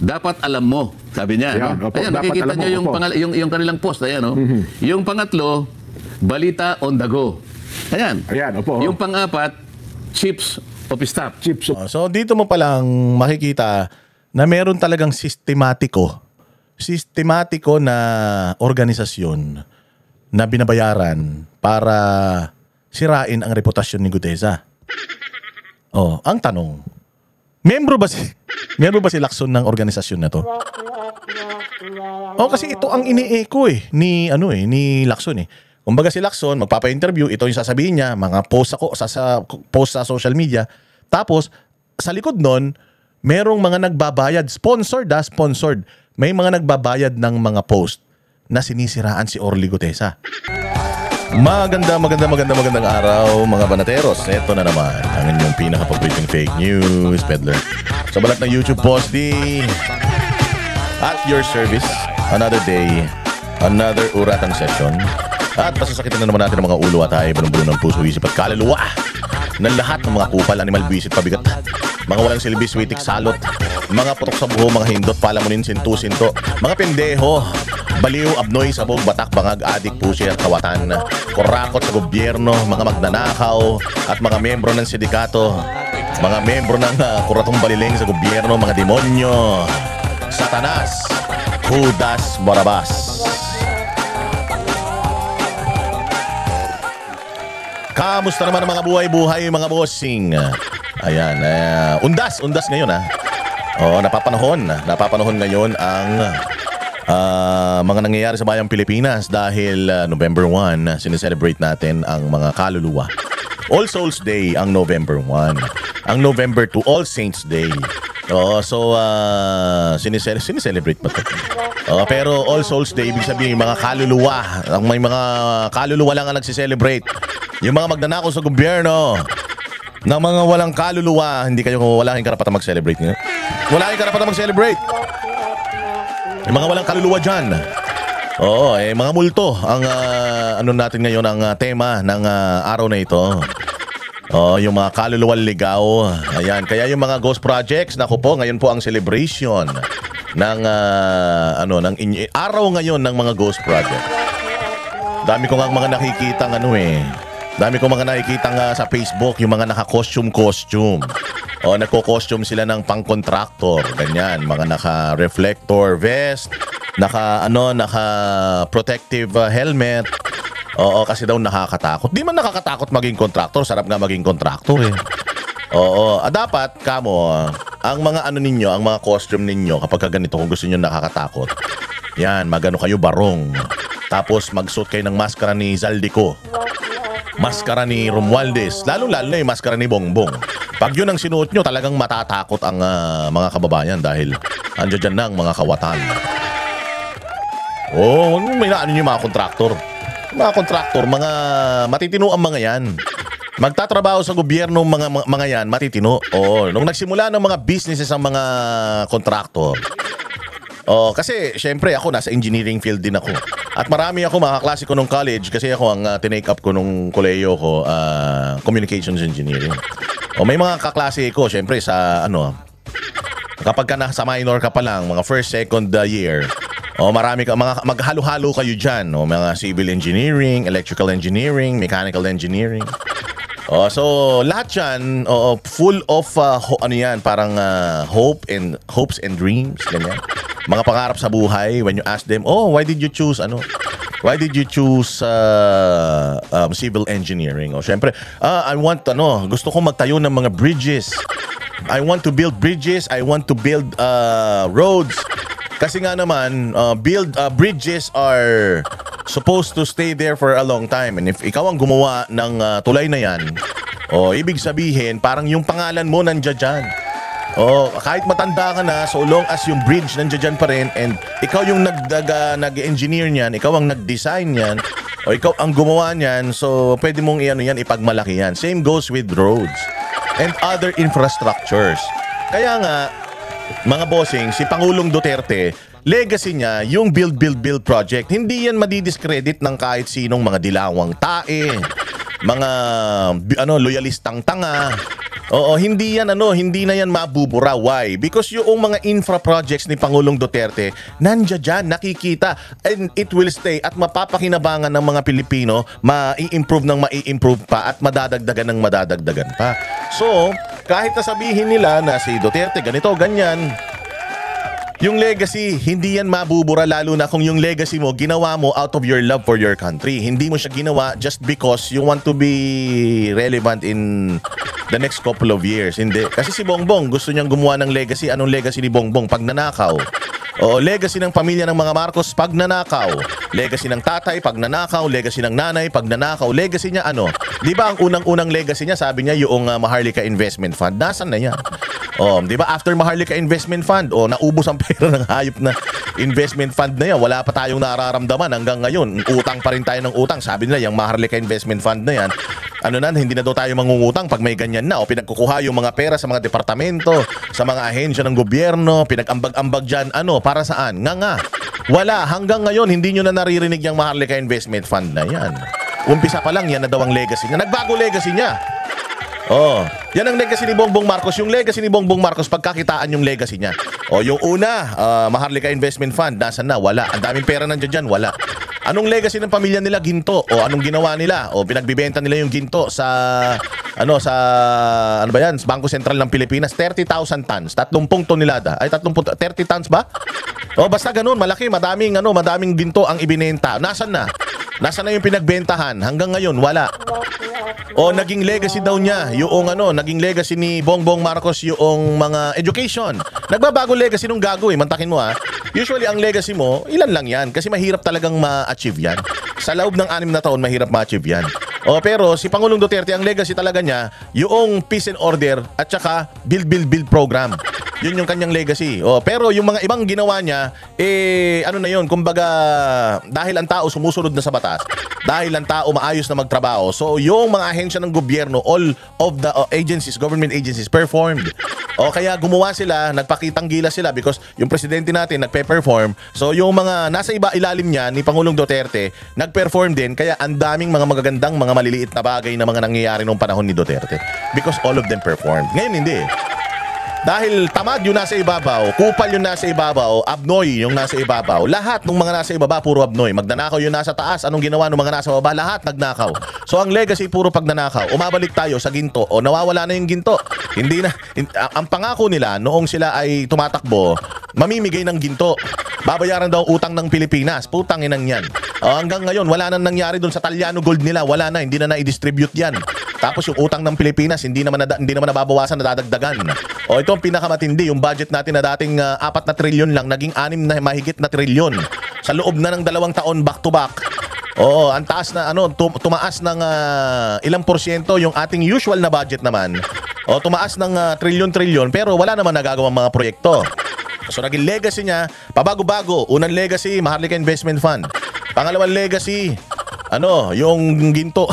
dapat alam mo, sabi niya. Ayan, No? opo, Ayan, dapat nakikita alam mo, niyo yung, opo. yung kanilang post. Ayan, no? Yung pangatlo, balita on the go. Ayan. Ayan, opo. Yung pang-apat, chips of staff. Chips. So dito mo palang makikita na meron talagang sistematiko na organisasyon na binabayaran para sirain ang reputasyon ni Gutesa. Oh, ang tanong, membro ba si Lacson ng organisasyon na to? Oh, kasi ito ang ini-echo ni Lacson eh. Kumbaga si Lacson, magpapa-interview, ito yung sasabihin niya, mga post post sa social media. Tapos, sa likod nun, merong mga nagbabayad, sponsored. May mga nagbabayad ng mga post na sinisiraan si Orly Gutesa. Magandang araw mga banateros. Ito na naman ang inyong pinaka-paboritong fake news peddler. Sa balat ng YouTube post at your service, another day, another uratang session. At pasasakitan na naman natin ang mga ulo at ay balong-balong ng puso, isip at kaluluwa ng lahat ng mga kupal, animal, buwisit, pabigat, mga walang silbi, switik, salot, mga putok sa buho, mga hindot, palamunin, sinto, mga pendeho, baliw, abnoy, sabog, batak, bangag, adik, pusi at kawatan, kurakot sa gobyerno, mga magnanakaw at mga membro ng sindikato, mga membro ng kuratong balileng sa gobyerno, mga demonyo, Satanas, Judas, Barabas. Kamusta naman ang mga buhay-buhay, mga bossing? Ayan, undas ngayon Oh, napapanahon ngayon ang mga nangyayari sa bayang Pilipinas dahil November 1, sineselebrate natin ang mga kaluluwa. All Souls Day ang November 1. Ang November 2, All Saints Day. So sineselebrate ba ito? Pero All Souls Day, ibig sabihin mga kaluluwa. May mga kaluluwa lang ang nagsiselebrate. Yung mga magnanakaw sa gobyerno na mga walang kaluluwa, wala kayong karapatan mag-celebrate ngayon. Wala kayong karapatan mag-celebrate. Yung mga walang kaluluwa dyan. Mga multo ang ano natin ngayon, ang tema ng araw na ito. Yung mga kaluluwa ligaw. Ayan, kaya yung mga ghost projects, naku po, ngayon po ang celebration ng araw ngayon ng mga ghost projects. Dami ko nga mga nakikitang Dami ko mga nakikita nga sa Facebook, yung mga naka-costume. Nagko-costume sila ng pang-contractor, ganyan, mga naka-reflector vest, naka-protective helmet. Kasi daw nakakatakot. Di man nakakatakot maging contractor, sarap nga maging contractor eh. Dapat ang mga ang mga costume ninyo kapag ganito, kung gusto niyo nakakatakot. Yan, magano kayo barong. Tapos magsuot kayo ng maskara ni Zaldico. Maskara ni Romualdez, lalo na yung maskara ni Bongbong. Pag yun ang sinuot nyo, talagang matatakot ang mga kababayan dahil andyan dyan na ang mga kawatan. May naanin yung mga kontraktor. Mga kontraktor, mga matitino ang mga yan. Magtatrabaho sa gobyerno mga yan, matitino. Nung nagsimula ng mga businesses ang mga kontraktor. Kasi syempre ako nasa engineering field din ako. At marami ako mga kaklase ko nung college kasi ako ang tinake up ko nung koleyo ko, communications engineering. May mga kaklase ko syempre sa kapag ka nasa minor ka pa lang, mga first, second year. Marami ka mga maghalo-halo kayo diyan, mga civil engineering, electrical engineering, mechanical engineering. So lahat 'yan full of parang hopes and dreams, ganyan. Mga pangarap sa buhay. When you ask them, why did you choose civil engineering? Syempre, I want gusto kong magtayo ng mga bridges. I want to build bridges, I want to build roads. Kasi nga naman, bridges are supposed to stay there for a long time. And if ikaw ang gumawa ng tulay na yan, ibig sabihin, parang yung pangalan mo nandiyan dyan. Kahit matanda ka na, so long as yung bridge nandiyan pa rin and ikaw yung nag-engineer niyan, ikaw ang nag-design niyan, o ikaw ang gumawa niyan, so pwede mong ipagmalaki yan. Same goes with roads and other infrastructures. Kaya nga, mga bossing, si Pangulong Duterte, legacy niya yung build project. Hindi yan madidiscredit ng kahit sinong mga dilawang tae, mga loyalistang tanga. Oo, hindi yan hindi na yan mabubura. Why? Because yung mga infra projects ni Pangulong Duterte, nandiyan dyan, nakikita, and it will stay at mapapakinabangan ng mga Pilipino, mai-improve ng mai-improve pa at madadagdagan ng madadagdagan pa. So, kahit na sabihin nila na si Duterte ganito, ganyan, yung legacy, hindi yan mabubura, lalo na kung yung legacy mo, ginawa mo out of your love for your country. Hindi mo siya ginawa just because you want to be relevant in the next couple of years. Hindi. Kasi si Bongbong, gusto niyang gumawa ng legacy. Anong legacy ni Bongbong? Pagnanakaw. O legacy ng pamilya ng mga Marcos, pagnanakaw. Legacy ng tatay, pagnanakaw. Legacy ng nanay, pagnanakaw. Legacy niya ano? Di ba ang unang-unang legacy niya, sabi niya yung Maharlika Investment Fund. Nasaan na yan? Di ba after Maharlika Investment Fund, naubos ang pera ng hayop na investment fund na yan. Wala pa tayong nararamdaman hanggang ngayon. Utang pa rin tayo ng utang. Sabi nila, yung Maharlika Investment Fund na yan, hindi na daw tayo mangungutang pag may ganyan na. O pinagkukuha yung mga pera sa mga departamento, sa mga ahensya ng gobyerno, pinag-ambag-ambag dyan. Para saan? Nga. Wala. Hanggang ngayon, hindi nyo na naririnig yung Maharlika Investment Fund na yan. Umpisa pa lang, yan na daw ang legacy niya. Nagbago legacy niya. Yan ang legacy ni Bongbong Marcos. Yung legacy ni Bongbong Marcos, pagkakitaan yung legacy niya. Yung una, Maharlika Investment Fund, nasan na? Wala. Ang daming pera nandiyan dyan, wala. Anong legacy ng pamilya nila? Ginto. Anong ginawa nila? Pinagbibenta nila yung ginto sa Bangko Sentral ng Pilipinas, 30,000 tons, 30 tonelada. Ay 30 tons ba? Basta ganun, malaki, madaming ginto ang ibinenta. Nasaan na? Nasaan na yung pinagbentahan? Hanggang ngayon, wala. Naging legacy daw niya naging legacy ni Bongbong Marcos yung mga education. Nagbabago legacy nung gago mantakin mo Usually ang legacy mo, ilan lang yan kasi mahirap talagang ma-achieve yan. Sa loob ng 6 na taon, mahirap ma-achieve yan. Pero si Pangulong Duterte, ang legacy talaga niya, yung peace and order at saka build program. Yun yung kanyang legacy. Pero yung mga ibang ginawa niya, kumbaga, dahil ang tao sumusunod na sa batas, dahil ang tao maayos na magtrabaho, so yung mga ahensya ng gobyerno, all of the government agencies performed. Kaya gumawa sila, nagpakitang gilas sila because yung presidente natin nagpe-perform. So yung mga nasa ilalim niya ni Pangulong Duterte, nag-perform din, kaya ang daming mga magagandang, mga maliliit na bagay na mga nangyayari nung panahon ni Duterte. Because all of them performed. Ngayon hindi. Dahil tamad yung nasa ibabaw, kupal yung nasa ibabaw, abnoy yung nasa ibabaw. Lahat ng mga nasa ibaba puro abnoy. Magnanakaw yung nasa taas. Anong ginawa ng mga nasa baba? Lahat nagnakaw. So ang legacy puro pagnanakaw. Umabalik tayo sa ginto. Nawawala na yung ginto. Ang pangako nila noong sila ay tumatakbo, mamimigay ng ginto. Babayaran daw utang ng Pilipinas. Putang inang yan. Hanggang ngayon, wala nang nangyari doon sa Taliano Gold nila. Wala na, hindi na na-i-distribute yan. Tapos yung utang ng Pilipinas, hindi naman nababawasan, nadadagdagan. Ito ang pinakamatindi. Yung budget natin na dating 4 na trilyon lang, naging 6 na mahigit na trilyon. Sa loob na ng 2 taon, back to back. Ang taas na, tumaas ng ilang porsyento yung ating usual na budget naman. Tumaas ng trilyon, pero wala naman nagagawang mga proyekto. So naging legacy niya, pabago-bago. Unang legacy, Maharlika Investment Fund. Pangalawang legacy, yung ginto.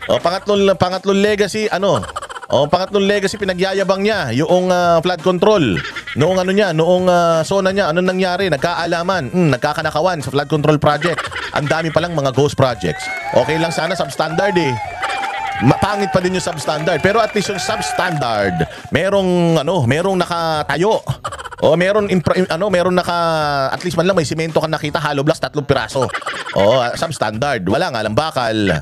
Pangatlong legacy, pangatlong legacy, pinagyayabang niya yung flood control. Noong zona niya, anong nangyari? Nagkaalaman, nagkakanakawan sa flood control project. Ang dami palang mga ghost projects. Okay lang sana substandard Pangit pa din yung substandard, pero at least yung substandard, merong nakatayo. Meron at least man lang may simento ka nakita, hollow blocks 3 piraso. Substandard, wala nga lang bakal.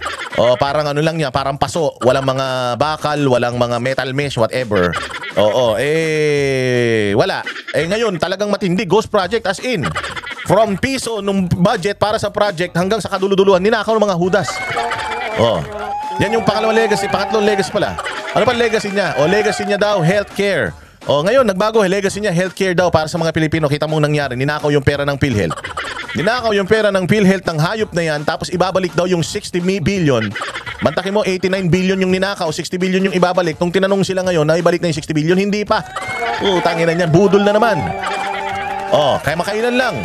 Parang lang niya, parang paso, walang mga bakal, walang mga metal mesh, whatever. Wala. Ngayon talagang matindi, ghost project as in. From piso nung budget para sa project hanggang sa kaduluduluhan, ninakaw ng mga hudas. Yan yung pangalawang legacy, pangatlong legacy pala. Ano pa legacy niya? Legacy niya daw, healthcare. Ngayon, nagbago, legacy niya, healthcare daw para sa mga Pilipino. Kita mo nangyari, ninakaw yung pera ng PhilHealth. Ninakaw yung pera ng PhilHealth ng hayop na yan, tapos ibabalik daw yung 60 billion. Mantakin mo, 89 billion yung ninakaw, 60 billion yung ibabalik. Nung tinanong sila ngayon, na ibalik na yung 60 billion, hindi pa. Tangin na yan, budol na naman. Kaya makailan lang.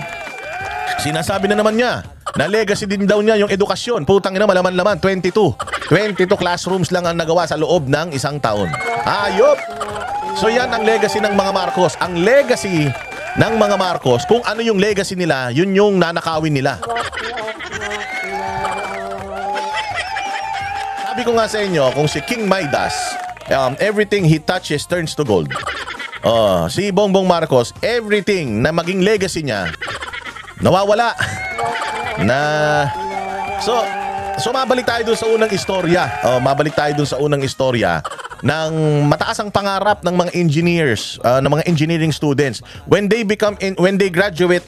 Sinasabi na naman niya, na legacy din daw niya yung edukasyon. Putang ina, malaman-laman, 22 classrooms lang ang nagawa sa loob ng 1 taon. Ayop! So yan ang legacy ng mga Marcos. Ang legacy ng mga Marcos, kung ano yung legacy nila, yun yung nanakawin nila. Sabi ko nga sa inyo, kung si King Midas, everything he touches turns to gold. Si Bongbong Marcos, everything na maging legacy niya, nawawala. So mabalik tayo dun sa unang istorya. Mabalik tayo dun sa unang istorya ng mataas ang pangarap ng mga engineers, ng mga engineering students. When they graduate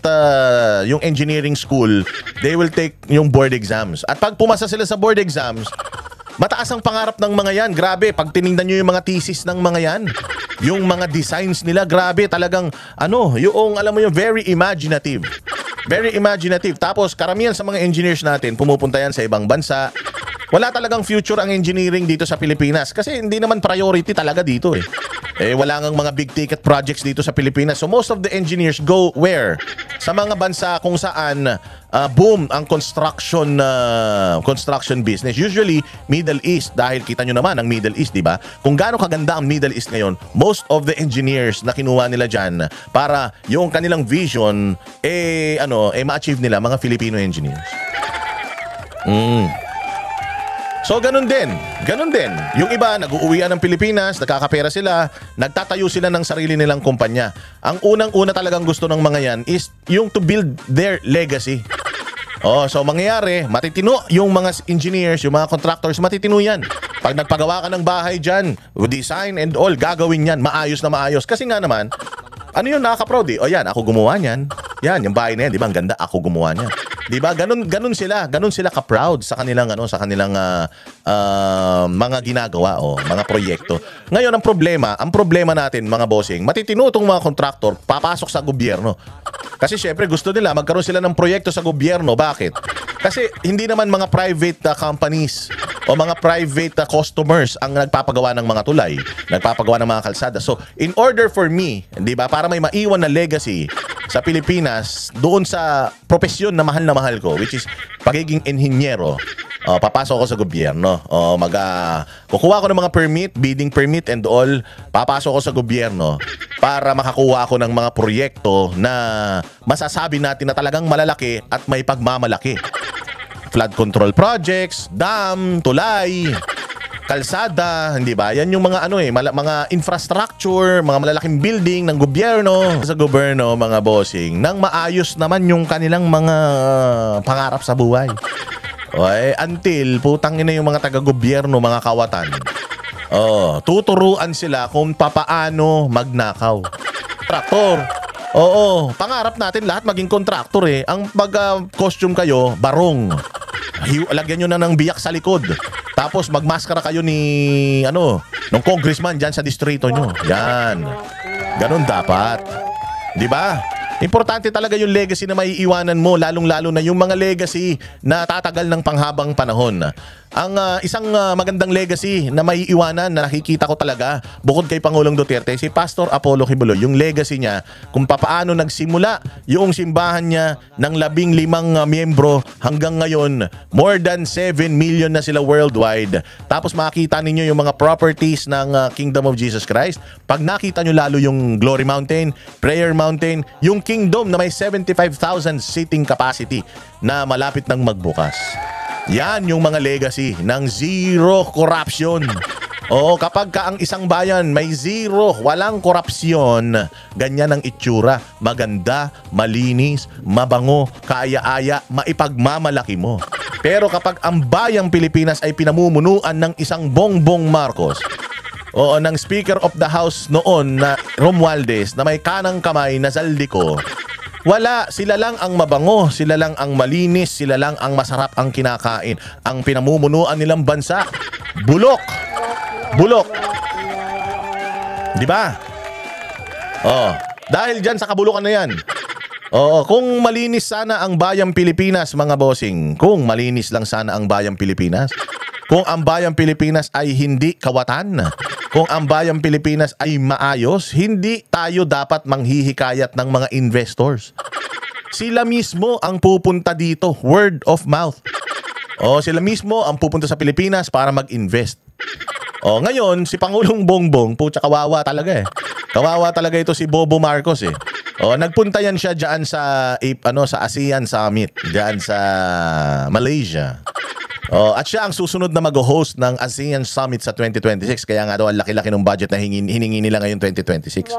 yung engineering school, they will take yung board exams. At pag pumasa sila sa board exams, mataas ang pangarap ng mga yan. Grabe, pag tiningnan nyo yung mga thesis ng mga yan, yung mga designs nila, grabe, talagang yung alam mo yung very imaginative. Very imaginative. Tapos karamihan sa mga engineers natin pumupunta yan sa ibang bansa. Wala talagang future ang engineering dito sa Pilipinas kasi hindi naman priority talaga dito eh. Wala ngang mga big ticket projects dito sa Pilipinas. So most of the engineers go where? Sa mga bansa kung saan boom ang construction business. Usually Middle East, dahil kita nyo naman ang Middle East, di ba? Kung gaano kaganda ang Middle East ngayon, most of the engineers na kinuha nila dyan para yung kanilang vision ma-achieve nila, mga Filipino engineers. So ganun din. Yung iba nag-uuwian ng Pilipinas, nakakapera sila, nagtatayo sila ng sarili nilang kumpanya. Ang unang-una talagang gusto ng mga yan is yung to build their legacy. So mangyayari, matitino yung mga engineers, yung mga contractors, matitino yan. Pag nagpagawa ka ng bahay dyan, design and all, gagawin yan, maayos na maayos. Kasi nga naman, ano yun, nakaka-proud eh. Yan, ako gumawa niyan. Yan, yung bahay na yan, di ba? Ang ganda, ako gumawa niyan. Di ba? Ganun sila ka-proud sa kanilang mga ginagawa o mga proyekto. Ngayon ang problema natin mga bossing, matitino tong mga contractor papasok sa gobyerno. Kasi syempre gusto nila magkaroon sila ng proyekto sa gobyerno. Bakit? Kasi hindi naman mga private companies o mga private customers ang nagpapagawa ng mga tulay, nagpapagawa ng mga kalsada. So, in order for me, 'di ba, para may maiwan na legacy sa Pilipinas doon sa profesyon na mahal ko, which is pagiging inhinyero, papasok ako sa gobyerno. Kukuha ko ng mga permit, bidding permit and all, papasok ako sa gobyerno para makakuha ako ng mga proyekto na masasabi natin na talagang malalaki at may pagmamalaki. Flood control projects, dam, tulay, kalsada, hindi ba? Yan yung mga mga infrastructure, mga malalaking building ng gobyerno. Sa gobyerno, mga bossing, nang maayos naman yung kanilang mga pangarap sa buhay. Until putang ina yung mga taga-gobyerno, mga kawatan. Tuturuan sila kung papaano magnakaw. Traktor. Pangarap natin lahat maging kontraktor eh. Ang pag-costume kayo, barong. Lagyan nyo na ng biyak sa likod. Tapos magmaskara kayo ng congressman dyan sa distrito nyo. Yan. Ganun dapat. Di ba? Importante talaga yung legacy na maiiwanan mo, lalong-lalo na yung mga legacy na tatagal ng panghabang panahon. Ang isang magandang legacy na maiiwanan na nakikita ko talaga, bukod kay Pangulong Duterte, si Pastor Apollo Kibuloy, yung legacy niya, kung papaano nagsimula yung simbahan niya ng 15 miyembro hanggang ngayon, more than 7 million na sila worldwide. Tapos makita ninyo yung mga properties ng Kingdom of Jesus Christ. Pag nakita nyo lalo yung Glory Mountain, Prayer Mountain, yung Kingdom na may 75,000 seating capacity na malapit nang magbukas. Yan yung mga legacy ng zero corruption. Kapag ka ang isang bayan may zero, walang korupsyon, ganyan ang itsura. Maganda, malinis, mabango, kaaya-aya, maipagmamalaki mo. Pero kapag ang bayang Pilipinas ay pinamumunuan ng isang Bongbong Marcos, ng Speaker of the House noon na Romualdez na may kanang kamay na Zaldico, wala, sila lang ang mabango, sila lang ang malinis, sila lang ang masarap ang kinakain. Ang pinamumunuan nilang bansa, bulok. Di ba? Dahil dyan sa kabulukan na yan. Kung malinis sana ang bayang Pilipinas, mga bossing, kung malinis lang sana ang bayang Pilipinas, kung ang bayang Pilipinas ay hindi kawatan, kung ang bayang Pilipinas ay maayos, hindi tayo dapat manghihikayat ng mga investors. Sila mismo ang pupunta dito, word of mouth. Sila mismo ang pupunta sa Pilipinas para mag-invest. Ngayon, si Pangulong Bongbong, pucha, kawawa talaga eh. Kawawa talaga ito si Bobo Marcos eh. Nagpunta yan siya diyan sa ASEAN Summit, diyan sa Malaysia. At siya ang susunod na mag-host ng ASEAN Summit sa 2026. Kaya nga daw ang laki-laki ng budget na hiningi nila ngayon 2026.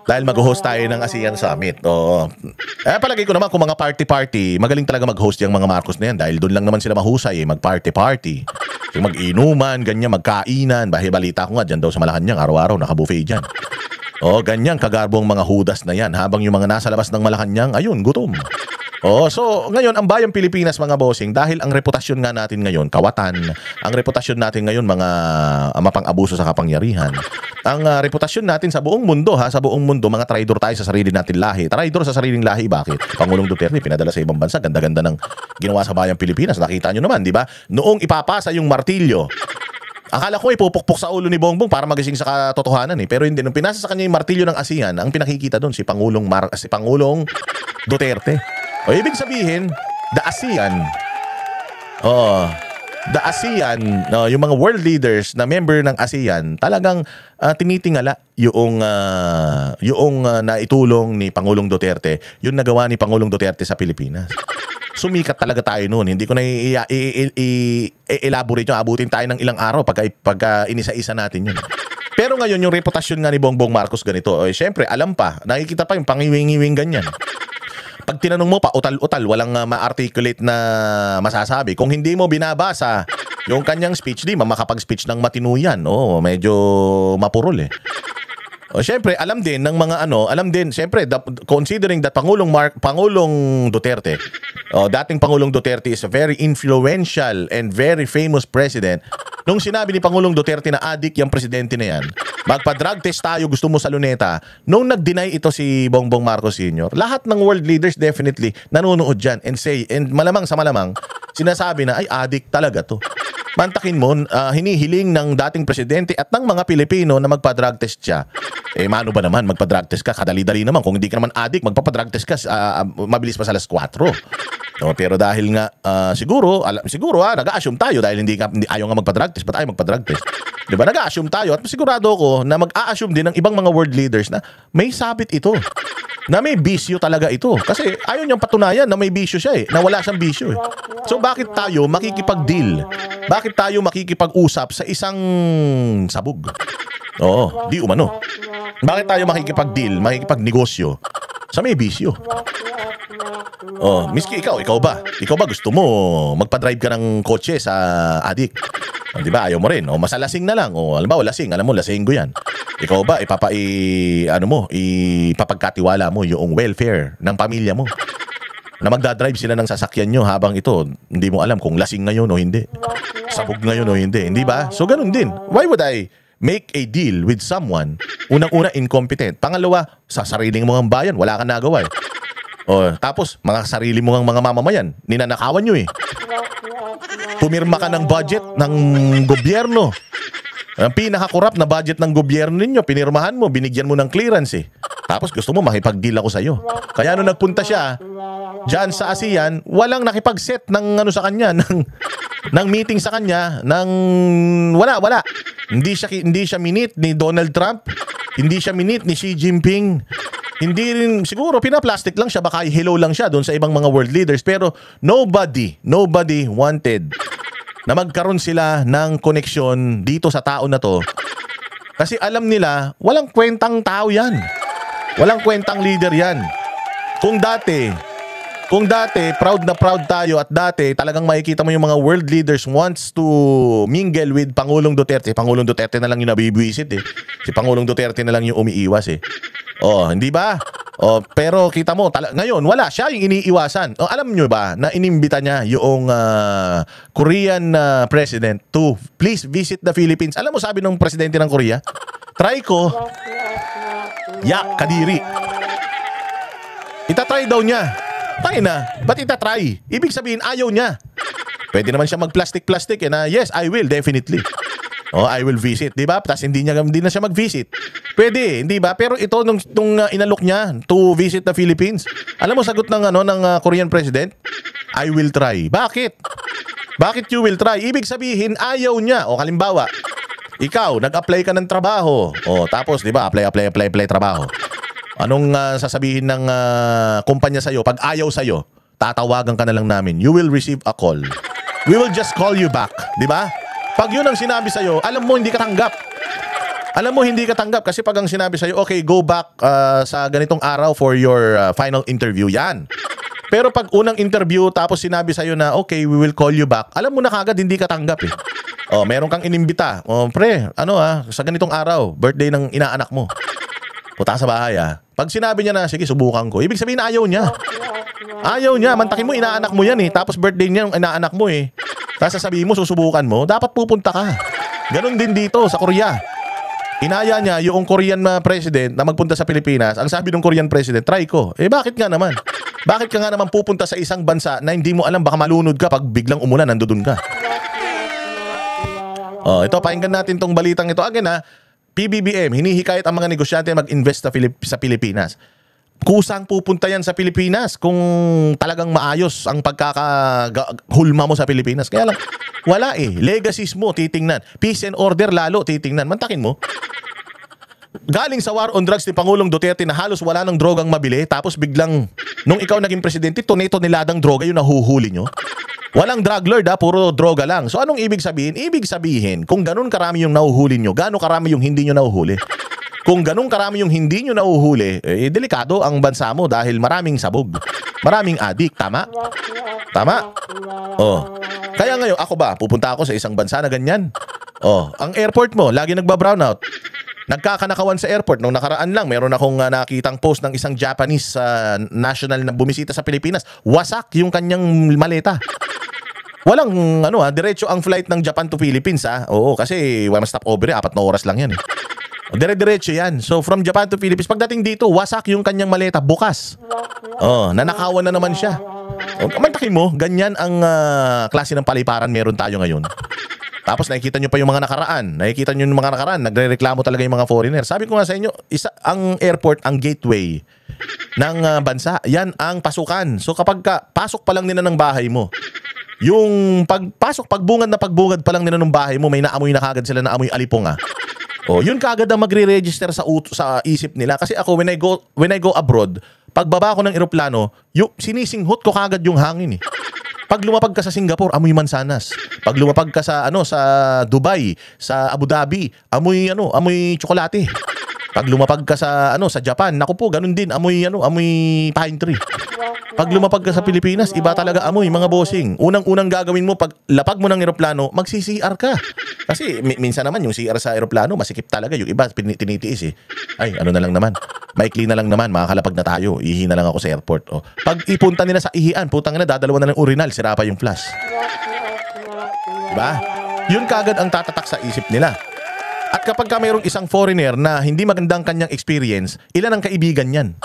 Dahil mag-host tayo ng ASEAN Summit. Palagay ko naman kung mga party-party, magaling talaga mag-host yung mga Marcos na yan. Dahil doon lang naman sila mahusay, mag-party-party. Yung mag-inuman, ganyan, magkainan. Balita ko nga, dyan daw sa Malacanang, araw-araw, naka-buffet dyan. Ganyan, kagarbong mga hudas na yan. Habang yung mga nasa labas ng Malacanang, ayun, gutom. So ngayon ang bayang Pilipinas mga bossing, dahil ang reputasyon nga natin ngayon kawatan, ang reputasyon natin ngayon mga mapang-abuso sa kapangyarihan. Ang reputasyon natin sa buong mundo sa buong mundo, mga traidor tayo sa sarili natin lahi. Traidor sa sariling lahi, bakit? Pangulong Duterte pinadala sa ibang bansa, ganda-ganda ng ginawa sa bayang Pilipinas. Nakita nyo naman, di ba? Noong ipapasa yung martilyo, akala ko ipupukpok sa ulo ni Bongbong para magising sa katotohanan Pero hindi, nung pinasa sa kanya yung martilyo ng ASEAN, ang pinakikita doon si Pangulong Duterte. Ibig sabihin, the ASEAN, yung mga world leaders na member ng ASEAN, talagang tinitingala yung naitulong ni Pangulong Duterte, yung nagawa ni Pangulong Duterte sa Pilipinas. Sumikat talaga tayo noon. Hindi ko na i-elaborate yun. Abutin tayo ng ilang araw pagka inisa-isa natin yun. Pero ngayon, yung reputasyon nga ni Bongbong Marcos ganito, syempre, alam pa, nakikita pa yung pangiwing-iwing ganyan. Pag tinanong mo pa, utal-utal, walang ma-articulate na masasabi. Kung hindi mo binabasa yung kanyang speech, di makapag-speech ng matinuyan. Medyo mapurol Siyempre, alam din ng mga siyempre, considering that Pangulong Duterte, dating Pangulong Duterte is a very influential and very famous president. Nung sinabi ni Pangulong Duterte na adik yung presidente na yan, magpa-drug test tayo, gusto mo sa luneta, nung nag-deny ito si Bongbong Marcos Sr., lahat ng world leaders definitely nanonood dyan and malamang sa malamang, sinasabi na ay adik talaga to. Mantakin mo, hinihiling ng dating presidente at ng mga Pilipino na magpa-drug test siya. Mano ba naman, magpa-drug test ka? Kadali-dali naman. Kung hindi ka naman adik, magpa-drug test ka, mabilis pa sa alas 4. Pero dahil nga, siguro, nag-a-assume tayo dahil hindi ayaw nga magpa-drug test, ba't ayaw magpa-drug test? Diba? Nag-a-assume tayo at sigurado ko na mag-a-assume din ng ibang mga world leaders na may sabit ito. Na may bisyo talaga ito. Kasi ayaw niyang patunayan na may bisyo siya na wala siyang bisyo So bakit tayo makikipag-deal? Bakit tayo makikipag-usap sa isang sabog? Di umano. Bakit tayo makikipag-deal, makikipagnegosyo sa may bisyo? Miski ikaw ba? Ikaw ba gusto mo magpa-drive ka ng kotse sa adik? Di ba? Ayaw mo rin. Masalasing na lang. Alam mo, lasing ko yan. Ikaw ba, ipapagkatiwala mo yung welfare ng pamilya mo? Na magdadrive sila ng sasakyan nyo habang ito, hindi mo alam kung lasing ngayon o hindi. Sabog ngayon o hindi. Hindi ba? So, ganun din. Why would I make a deal with someone? Unang-una, incompetent. Pangalawa, sa sariling mo ng bayan, wala kang nagawa tapos, mga sarili mo ng mga mamamayan, ninanakawan nyo Pumirma ka ng budget ng gobyerno. Ang pinakakurap na budget ng gobyerno ninyo, pinirmahan mo, binigyan mo ng clearance Tapos gusto mo makipag-deal ako sa'yo. Kaya nung nagpunta siya dyan sa ASEAN, walang nakipag-set ng sa kanya, ng meeting sa kanya, wala. Hindi siya minute ni Donald Trump, hindi siya minute ni Xi Jinping. Hindi rin, siguro pinaplastic lang siya, baka hello lang siya doon sa ibang mga world leaders, pero nobody wanted na magkaroon sila ng koneksyon dito sa tao na to. Kasi alam nila, walang kwentang tao yan. Walang kwentang leader yan. Kung dati, proud na proud tayo at dati, talagang makikita mo yung mga world leaders wants to mingle with Pangulong Duterte. Pangulong Duterte na lang yung nabibwisit Si Pangulong Duterte na lang yung umiiwas hindi ba? Pero kita mo, ngayon, wala. Siya yung iniiwasan. Alam nyo ba na inimbita niya yung Korean president to please visit the Philippines? Alam mo, sabi ng presidente ng Korea, try ko, kadiri. Itatry daw niya. Tayo na, ba't itatry? Ibig sabihin, ayaw niya. Pwede naman siya mag-plastic-plastic na, yes, I will, definitely. I will visit, di ba? Tapos hindi na siya mag-visit. Pwede, hindi ba? Pero ito, nung inalok niya to visit the Philippines, alam mo, sagot ng Korean president, I will try. Bakit? Bakit you will try? Ibig sabihin, ayaw niya. Halimbawa, ikaw, nag-apply ka ng trabaho. Tapos, di ba, apply trabaho. Anong sasabihin ng kumpanya sa'yo? Pag ayaw sa'yo, tatawagan ka na lang namin. You will receive a call. we will just call you back. Di ba? Pag yun ang sinabi sa'yo, alam mo hindi ka tanggap. Alam mo hindi ka tanggap kasi pag ang sinabi sa'yo, okay, go back sa ganitong araw for your final interview. Yan. Pero pag unang interview tapos sinabi sa'yo na, okay, we will call you back, alam mo na kagad hindi ka tanggap eh. Oh, meron kang inimbita. Oh, pre, sa ganitong araw, birthday ng inaanak mo. Punta sa bahay Pag sinabi niya na, sige, subukan ko. Ibig sabihin na ayaw niya. Ayaw niya. Mantakin mo, inaanak mo yan eh. Tapos birthday niya yung inaanak mo eh. Tapos sasabihin mo, susubukan mo, dapat pupunta ka. Ganon din dito sa Korea. Inaya niya yung Korean president na magpunta sa Pilipinas. Ang sabi ng Korean president, try ko. Eh bakit nga naman? Bakit ka nga naman pupunta sa isang bansa na hindi mo alam, baka malunod ka pag biglang umulan, nandoon ka. Oh, ito, pakinggan natin tong balitang ito. Again PBBM, hinihikayat ang mga negosyante mag-invest sa Pilipinas. Kusang pupunta yan sa Pilipinas kung talagang maayos ang pagkakahulma mo sa Pilipinas. Kaya lang, wala eh. Legacies mo, titingnan. Peace and order, lalo, titingnan. Mantakin mo. Galing sa war on drugs ni Pangulong Duterte na halos wala ng drogang mabili, tapos biglang, nung ikaw naging presidente, tonito-niladang droga yung nahuhuli nyo. Walang drug lord puro droga lang. So anong ibig sabihin? Ibig sabihin, kung ganun karami yung nahuhuli nyo, gano'n karami yung hindi nyo nahuhuli? Kung ganun karami yung hindi nyo nahuhuli, delikado ang bansa mo dahil maraming sabog. Maraming adik. Tama? Tama? Oh. Kaya ngayon, ako ba, pupunta ako sa isang bansa na ganyan? Oh, ang airport mo, lagi nagba-brownout. Nagkakanakawan sa airport. Nung nakaraan lang, meron akong nakitang post ng isang Japanese national na bumisita sa Pilipinas. Wasak yung kanyang maleta. Walang diretso ang flight ng Japan to Philippines Oo, kasi one stop over 4 na oras lang yan eh. Dire-diretso yan. So from Japan to Philippines, pagdating dito, wasak yung kanyang maleta, bukas. Oh, nanakawan na naman siya. Mantakin mo, ganyan ang klase ng paliparan meron tayo ngayon. Tapos nakikita nyo pa yung mga nakaraan. Nakikita nyo yung mga nakaraan, nagre-reklamo talaga yung mga foreigner. Sabi ko nga sa inyo, ang airport, ang gateway ng bansa, yan ang pasukan. So kapag pasok pa lang nila ng bahay mo, yung pagbungad pa lang nila ng bahay mo, may naamoy na kagad sila na amoy alipong Oh, yun kagad ang magre-register sa isip nila. Kasi ako, when I go abroad, pagbaba ko ng eroplano, sinisinghot ko kagad yung hangin eh. Pag lumapag ka sa Singapore, amoy mansanas. Pag lumapag ka sa sa Dubai, sa Abu Dhabi, amoy tsokolate. Pag lumapag ka sa sa Japan, naku po, ganun din, amoy pine tree. Pag lumapag ka sa Pilipinas, iba talaga amoy, mga bossing. Unang-unang gagawin mo pag lapag mo ng eroplano, magsi-CR ka. Kasi minsan naman yung CR sa eroplano, masikip talaga. Yung iba tinitiis eh. Ay, na lang naman. Maikli na lang naman, makakalapag na tayo. Ihi na lang ako sa airport. Oh. Pag ipunta nila sa ihian, putang na, dadalawa na ng urinal, sira pa yung flush. Diba? Yun kagad ang tatatak sa isip nila. At kapag ka mayroong isang foreigner na hindi magandang kanyang experience, ilan ang kaibigan yan?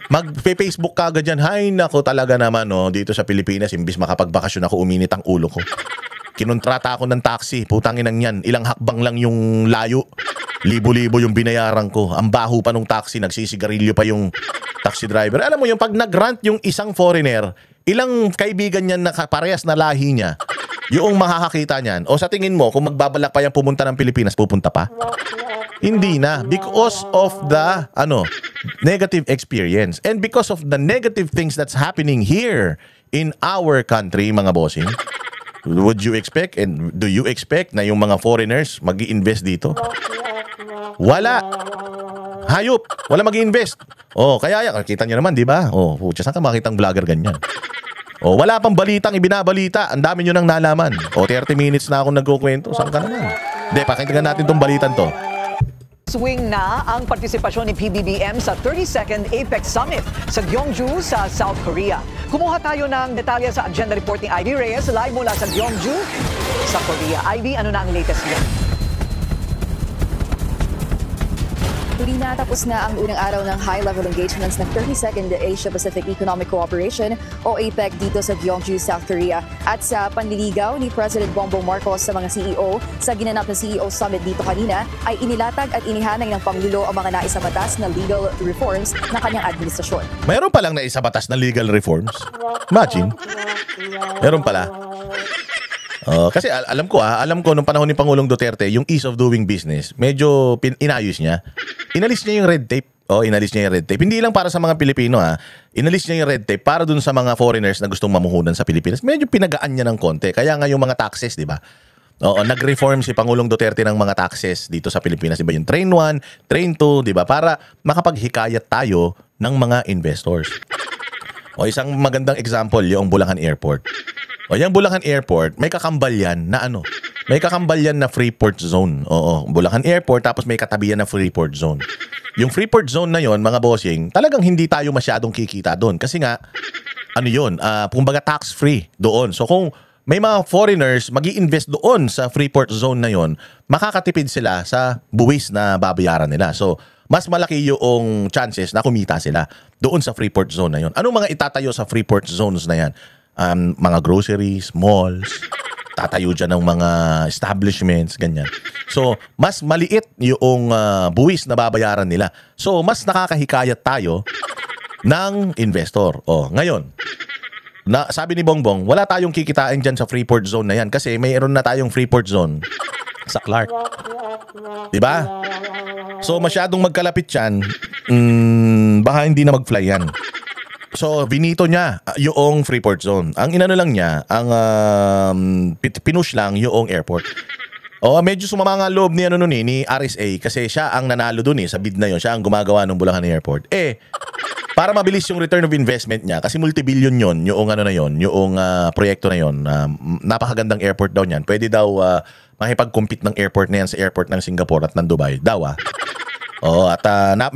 Mag-Facebook kagad yan, hay nako talaga naman dito sa Pilipinas, imbis makapagbakasyon ako, uminit ang ulo ko. Kinontrata ako ng taxi, putangin ng yan, ilang hakbang lang yung layo. Libo-libo yung binayaran ko. Ang baho pa nung taxi, nagsisigarilyo pa yung taxi driver. Alam mo yung pag nag-rant yung isang foreigner, ilang kaibigan niyan na parehas na lahi niya, yung makakakita niyan, o sa tingin mo, kung magbabalak pa yung pumunta ng Pilipinas, pupunta pa? Hindi na. Because of the negative experience. And because of the negative things that's happening here in our country, mga bossing, would you expect and do you expect na yung mga foreigners mag-i-invest dito? Wala. Hayop. Wala mag-i-invest. Oh, kaya kita nyo naman, di ba? Oh, putya, saan ka makitang vlogger ganyan? Oh, wala pang balitang ibinabalita. Ang dami nyo nang nalaman. Oh, 30 minutes na akong nagkukwento. Saan ka naman? Hindi, pakinggan natin tong balitan to. Swing na ang partisipasyon ni PBBM sa 32nd APEC Summit sa Gyeongju sa South Korea. Kumuha tayo ng detalye sa agenda report ni Ivy Reyes live mula sa Gyeongju sa Korea. Ivy, ano na ang latest niya? Huli na tapos na ang unang araw ng high-level engagements ng 32nd Asia-Pacific Economic Cooperation o APEC dito sa Gyeongju, South Korea. At sa panliligaw ni President Bongbong Marcos sa mga CEO sa ginanap na CEO Summit dito kanina ay inilatag at inihanay ng Pangulo ang mga naisabatas na legal reforms ng kanyang administrasyon. Mayroon palang naisabatas na legal reforms? Imagine. Meron pala. Kasi alam ko nung panahon ni Pangulong Duterte, yung ease of doing business, medyo inayos niya. Inalis niya yung red tape. Inalis niya yung red tape. Hindi lang para sa mga Pilipino ha. Inalis niya yung red tape para dun sa mga foreigners na gustong mamuhunan sa Pilipinas. Medyo pinagaan niya ng konti. Kaya nga yung mga taxes, di ba? Nag-reform si Pangulong Duterte ng mga taxes dito sa Pilipinas. Di ba yung Train 1, Train 2, di ba? Para makapaghikayat tayo ng mga investors. Isang magandang example, yung Bulacan Airport. Yung Bulacan Airport, may kakambal yan na ano? May kakambal yan na Freeport Zone. Bulacan Airport, tapos may katabi yan na Freeport Zone. Yung Freeport Zone na yon, mga bossing, talagang hindi tayo masyadong kikita doon. Kasi nga, ano yun, kumbaga tax-free doon. So kung may mga foreigners magi-invest doon sa Freeport Zone na yon, makakatipid sila sa buwis na babayaran nila. So, mas malaki yung chances na kumita sila doon sa Freeport Zone na yon. Anong mga itatayo sa Freeport Zones na yan? Mga groceries, malls, tatayo dyan ng mga establishments, ganyan. So, mas maliit yung buwis na babayaran nila. So, mas nakakahikayat tayo ng investor. Ngayon, sabi ni Bongbong, wala tayong kikitain dyan sa Freeport Zone na yan kasi mayroon na tayong Freeport Zone sa Clark. Diba? So, masyadong magkalapit yan, baka hindi na mag-fly yan. So, binito niya yung Freeport Zone. Ang inano lang niya, ang pinush lang yung airport. Medyo sumama nga loob ni ni RSA kasi siya ang nanalo dun sa bid na yon. Siya ang gumagawa ng Bulacan Airport. Para mabilis yung return of investment niya kasi multi-billion yon yung yung proyekto na yon. Napakagandang airport daw niyan. Pwede daw makipag-compete ng airport na yan sa airport ng Singapore at ng Dubai.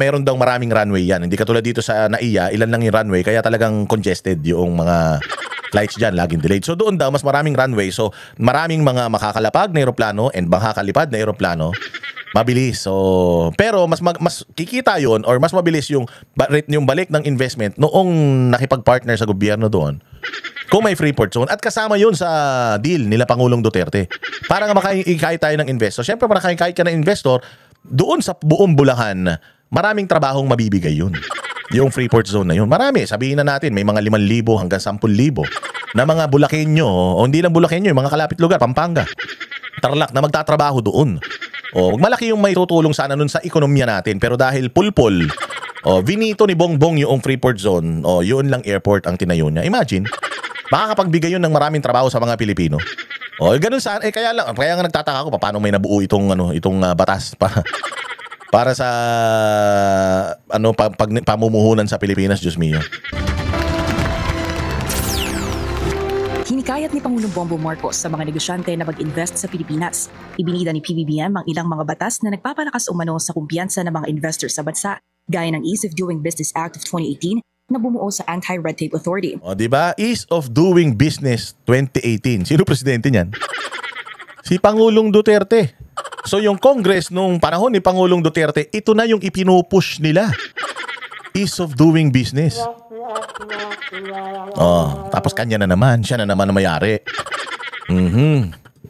Meron daw maraming runway yan. Hindi katulad dito sa NAIA, ilan lang yung runway kaya talagang congested yung mga flights dyan, laging delayed. So doon daw mas maraming runway. So maraming mga makakalapag na eroplano and makakalipad na eroplano. Mabilis. Pero mas kikita yon or mas mabilis yung balik ng investment noong nakipag-partner sa gobyerno doon. Kung may Freeport Zone at kasama yun sa deal nila Pangulong Duterte. Para nga makikaya tayo ng investor. Siyempre para makikaya ka ng investor, doon sa buong Bulacan, maraming trabahong mabibigay yun. Yung Freeport Zone na yun. Marami. Sabihin na natin, may mga 5,000 hanggang 10,000 na mga Bulakenyo, hindi lang Bulakenyo, yung mga kalapit lugar, Pampanga, Tarlac, na magtatrabaho doon. Malaki yung may tutulong sana nun sa ekonomiya natin. Pero dahil pulpol, vinito ni Bongbong yung Freeport Zone, yun lang airport ang tinayo niya. Imagine, makakapagbigay yun ng maraming trabaho sa mga Pilipino. Ganun saan kaya nga nagtataka ako paano may nabuo itong batas para sa pamumuhunan sa Pilipinas, Diyos mio. Hinikayat ni Pangulong Bongbong Marcos sa mga negosyante na mag-invest sa Pilipinas. Ibinida ni PBBM ang ilang mga batas na nagpapalakas umano sa kumpiyansa ng mga investor sa bansa, gaya ng Ease of Doing Business Act of 2018 na bumuo sa Anti-Red Tape Authority. Diba? Ease of Doing Business 2018. Sino presidente niyan? Si Pangulong Duterte. So yung Congress nung panahon ni Pangulong Duterte, ito na yung ipinupush nila. Ease of Doing Business. Tapos kanya na naman. Siya na naman ang mayari.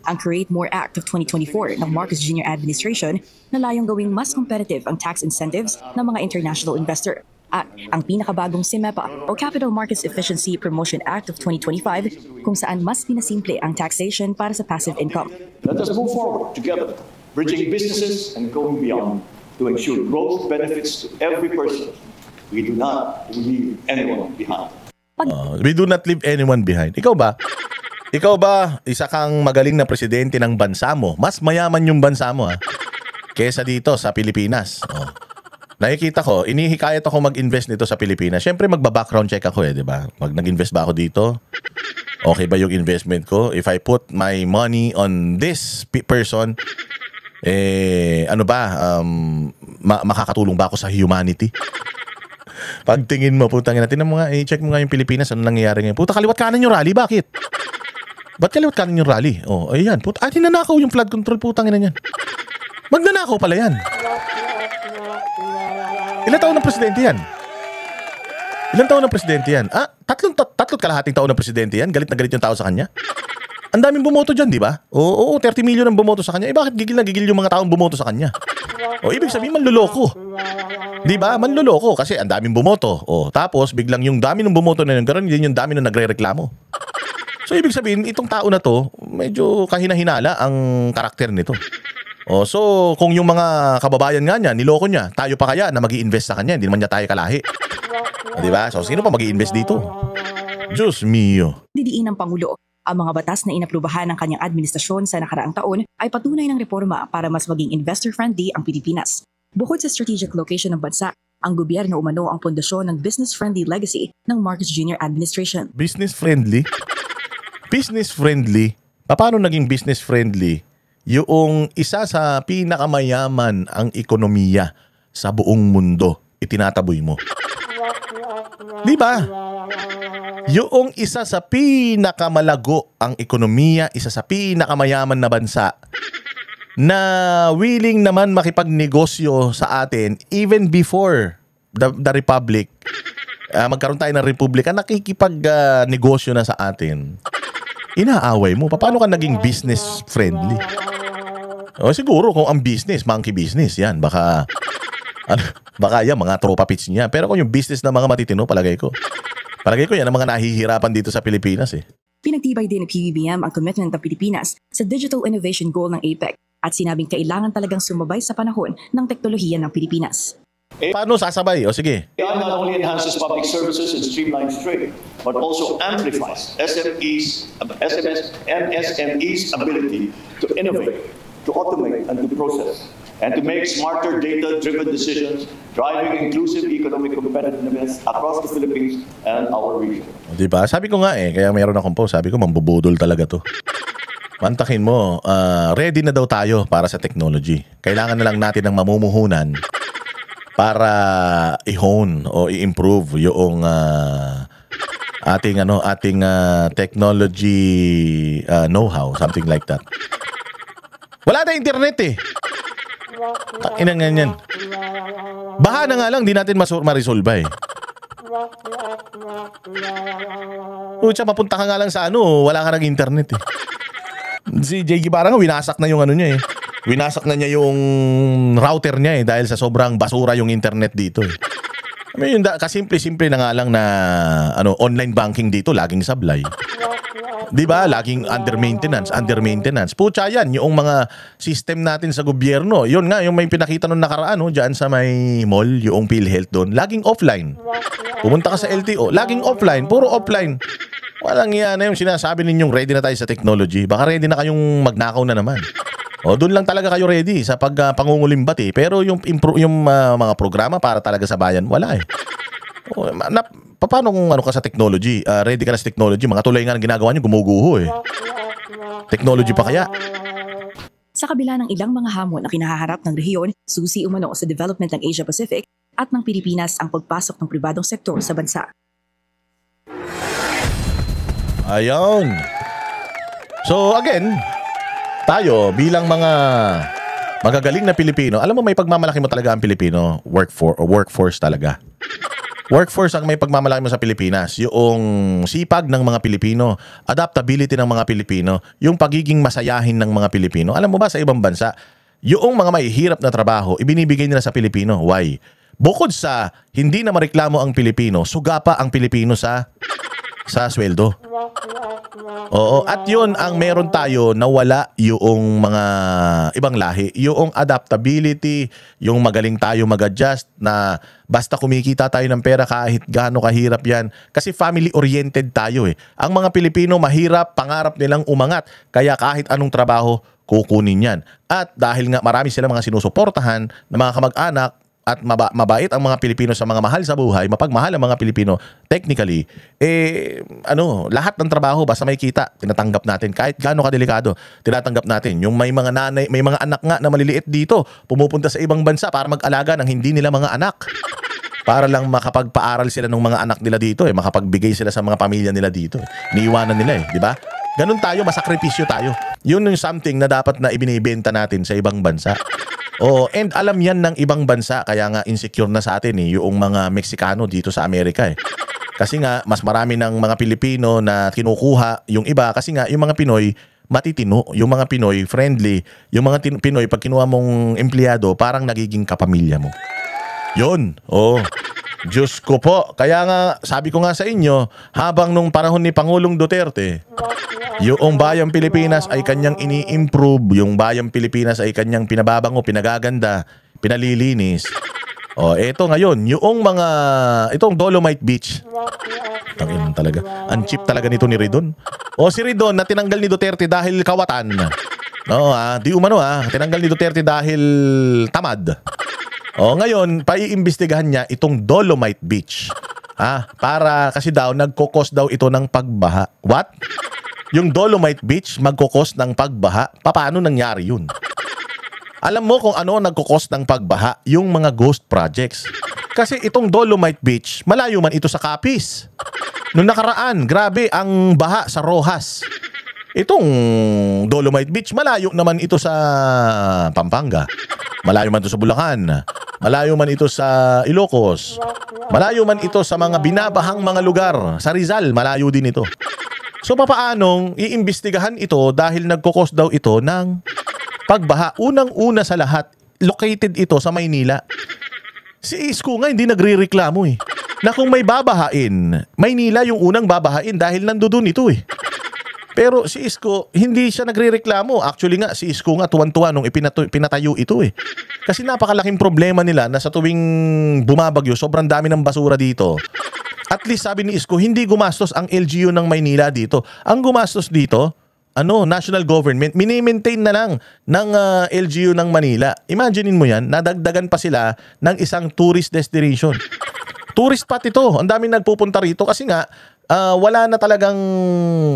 Ang Create More Act of 2024 ng Marcos Jr. Administration na layong gawing mas competitive ang tax incentives ng mga international investor. At ang pinakabagong CIMEPA o Capital Markets Efficiency Promotion Act of 2025 kung saan mas pinasimple ang taxation para sa passive income. Let us move forward together, bridging businesses and going beyond to ensure growth benefits to every person. We do not leave anyone behind. We do not leave anyone behind. Ikaw ba? Isa kang magaling na presidente ng bansa mo. Mas mayaman yung bansa mo kesa dito sa Pilipinas. Nakikita ko, inihikayat ako mag-invest nito sa Pilipinas. Siyempre magba-background check ako di ba? Nag-invest ba ako dito? Okay ba yung investment ko? If I put my money on this person, makakatulong ba ako sa humanity? Pagtingin mo, putangin natin mo nga, check mo nga yung Pilipinas, ano nangyayari ngayon? Puta, kaliwat kanan yung rally, bakit? Ba't kaliwat kanan yung rally? Ayan, puta, ninanakaw yung flood control, putangin na yan. Magnanakaw pala yan. Ilang taon ng presidente yan? Tatlong kalahating taon ng presidente yan. Galit na galit yung tao sa kanya. Ang daming bumoto dyan, di ba? 30 million ang bumoto sa kanya. Bakit gigil na gigil yung mga taong bumoto sa kanya? Ibig sabihin, manluloko. Di ba? Manluloko kasi ang daming bumoto. Tapos, biglang yung dami ng bumoto na yun, gano'n din yung dami na nagre-reklamo. So, ibig sabihin, itong tao na to, medyo kahina-hinala ang karakter nito. Oh, so kung yung mga kababayan nga niya, niloko niya, tayo pa kaya na mag-i-invest sa kanya, hindi naman niya tayo kalahi. Di ba? So sino pa mag-i-invest dito? Diyos mio. Didiin ng Pangulo, ang mga batas na inaprubahan ng kanyang administrasyon sa nakaraang taon ay patunay ng reforma para mas maging investor-friendly ang Pilipinas. Bukod sa strategic location ng bansa, ang gobyerno umano ang pundasyon ng business-friendly legacy ng Marcos Jr. administration. Business-friendly? Business-friendly? Paano naging business-friendly? Yung isa sa pinakamayaman ang ekonomiya sa buong mundo, itinataboy mo. Di ba? Yung isa sa pinakamalago ang ekonomiya, isa sa pinakamayaman na bansa, na willing naman makipagnegosyo sa atin even before the Republic, magkaroon tayo ng Republika, nakikipagnegosyo na sa atin. Inaaway mo. Paano ka naging business friendly? O siguro kung ang business, monkey business, yan. Baka yan, mga tropa pits niya. Pero kung yung business ng mga matitino, palagay ko yan ang mga nahihirapan dito sa Pilipinas eh. Pinagtibay din ng PBBM ang commitment ng Pilipinas sa Digital Innovation Goal ng APEC at sinabing kailangan talagang sumabay sa panahon ng teknolohiya ng Pilipinas. Paano sasabay? O sige. AI not only enhances public services and streamlines trade, but also amplifies SMEs' ability to innovate, to automate, and to process, and to make smarter data-driven decisions, driving inclusive economic competitiveness across the Philippines and our region. Diba? Sabi ko nga kaya mayroon akong post, sabi ko mambubudol talaga to. Mantakin mo, ready na daw tayo para sa technology. Kailangan na lang natin ng mamumuhunan para i-hone o i-improve yung ating technology know-how, something like that. Wala na internet eh. Inang ganyan. Baha na nga lang, di natin ma-resolve eh. Pucha, mapunta ka nga lang sa wala ka ng internet eh. Si JG parang winasak na yung niya eh. Winasak na niya yung router niya eh dahil sa sobrang basura yung internet dito eh. I mean, kasimple-simple na nga lang na online banking dito, laging sablay. Diba? Laging under maintenance. Pucha yan, yung mga system natin sa gobyerno. Yun nga, yung may pinakita nung nakaraan, dyan sa may mall, yung PhilHealth doon, laging offline. Pumunta ka sa LTO, laging offline, puro offline. Walang yan na yung sinasabi ninyong ready na tayo sa technology. Baka ready na kayong magnakaw na naman. Doon lang talaga kayo ready sa pangungulimbat eh. Pero yung mga programa para talaga sa bayan, wala eh. Paano kung ka sa technology? Ready ka na sa technology? Mga tulay nga ang ginagawa nyo, gumuguho eh. Technology pa kaya? Sa kabila ng ilang mga hamon na kinahaharap ng rehiyon, susi umano sa development ng Asia Pacific at ng Pilipinas ang pagpasok ng pribadong sektor sa bansa. Ayun. So again, tayo bilang mga magagaling na Pilipino, alam mo may pagmamalaki mo talaga ang Pilipino, workforce talaga. Workforce ang may pagmamalaki mo sa Pilipinas, yung sipag ng mga Pilipino, adaptability ng mga Pilipino, yung pagiging masayahin ng mga Pilipino. Alam mo ba sa ibang bansa, yung mga mahihirap na trabaho, ibinibigay nila sa Pilipino. Why? Bukod sa hindi na mareklamo ang Pilipino, suga pa ang Pilipino sa sweldo. Oo, at yun ang meron tayo na wala yung mga ibang lahi. Yung adaptability, yung magaling tayo mag-adjust na basta kumikita tayo ng pera kahit gaano kahirap yan. Kasi family-oriented tayo eh. Ang mga Pilipino mahirap, pangarap nilang umangat. Kaya kahit anong trabaho, kukunin yan. At dahil nga marami sila mga sinusuportahan na mga kamag-anak, at mabait ang mga Pilipino sa mga mahal sa buhay, mapagmahal ang mga Pilipino, technically, lahat ng trabaho, basta may kita, tinatanggap natin. Kahit gaano kadelikado, tinatanggap natin. Yung may mga nanay, may mga anak nga na maliliit dito, pumupunta sa ibang bansa para mag-alaga ng hindi nila mga anak. Para lang makapagpaaral sila ng mga anak nila dito, makapagbigay sila sa mga pamilya nila dito. Niiwanan nila di ba? Ganun tayo, masakripisyo tayo. Yun yung something na dapat na ibinibenta natin sa ibang bansa. And alam yan ng ibang bansa, kaya nga insecure na sa atin yung mga Meksikano dito sa Amerika Kasi nga, mas marami ng mga Pilipino na kinukuha yung iba, kasi nga yung mga Pinoy matitino, yung mga Pinoy friendly, yung mga Pinoy pag kinuha mong empleyado, parang nagiging kapamilya mo. Yun, Diyos ko po. Kaya nga, sabi ko nga sa inyo, habang nung panahon ni Pangulong Duterte, yung bayang Pilipinas ay kanyang ini-improve, yung bayang Pilipinas ay kanyang pinababango, pinagaganda, pinalilinis. O, eto ngayon, itong Dolomite Beach. Tangin talaga. Ang cheap talaga nito ni Ridon. O si Ridon na tinanggal ni Duterte dahil kawatan. No, di umano tinanggal ni Duterte dahil tamad. O ngayon, paiimbestigahan niya itong Dolomite Beach. Para kasi daw nagkokos daw ito ng pagbaha. What? Yung Dolomite Beach magkokos ng pagbaha? Paano nangyari yun? Alam mo kung ano nagkokos ng pagbaha? Yung mga ghost projects. Kasi itong Dolomite Beach, malayo man ito sa Capiz. Noong nakaraan, grabe ang baha sa Rojas. Itong Dolomite Beach, malayo naman ito sa Pampanga. Malayo man ito sa Bulacan. Malayo man ito sa Ilocos. Malayo man ito sa mga binabahang mga lugar. Sa Rizal, malayo din ito. So papaanong iimbestigahan ito dahil nagkokos daw ito ng pagbaha? Unang-una sa lahat, located ito sa Maynila. Si Isko nga hindi nagrereklamo na kung may babahain, Maynila yung unang babahain dahil nandoon ito Pero si Isko, hindi siya nagrereklamo. Actually nga, si Isko nga tuwan-tuwa nung pinatayo ito Kasi napakalaking problema nila na sa tuwing bumabagyo, sobrang dami ng basura dito. At least sabi ni Isko, hindi gumastos ang LGU ng Maynila dito. Ang gumastos dito, national government, mini-maintain na lang ng LGU ng Manila. Imaginein mo yan, nadagdagan pa sila ng isang tourist destination. Tourist spot ito. Ang daming nagpupunta rito kasi nga, wala na talagang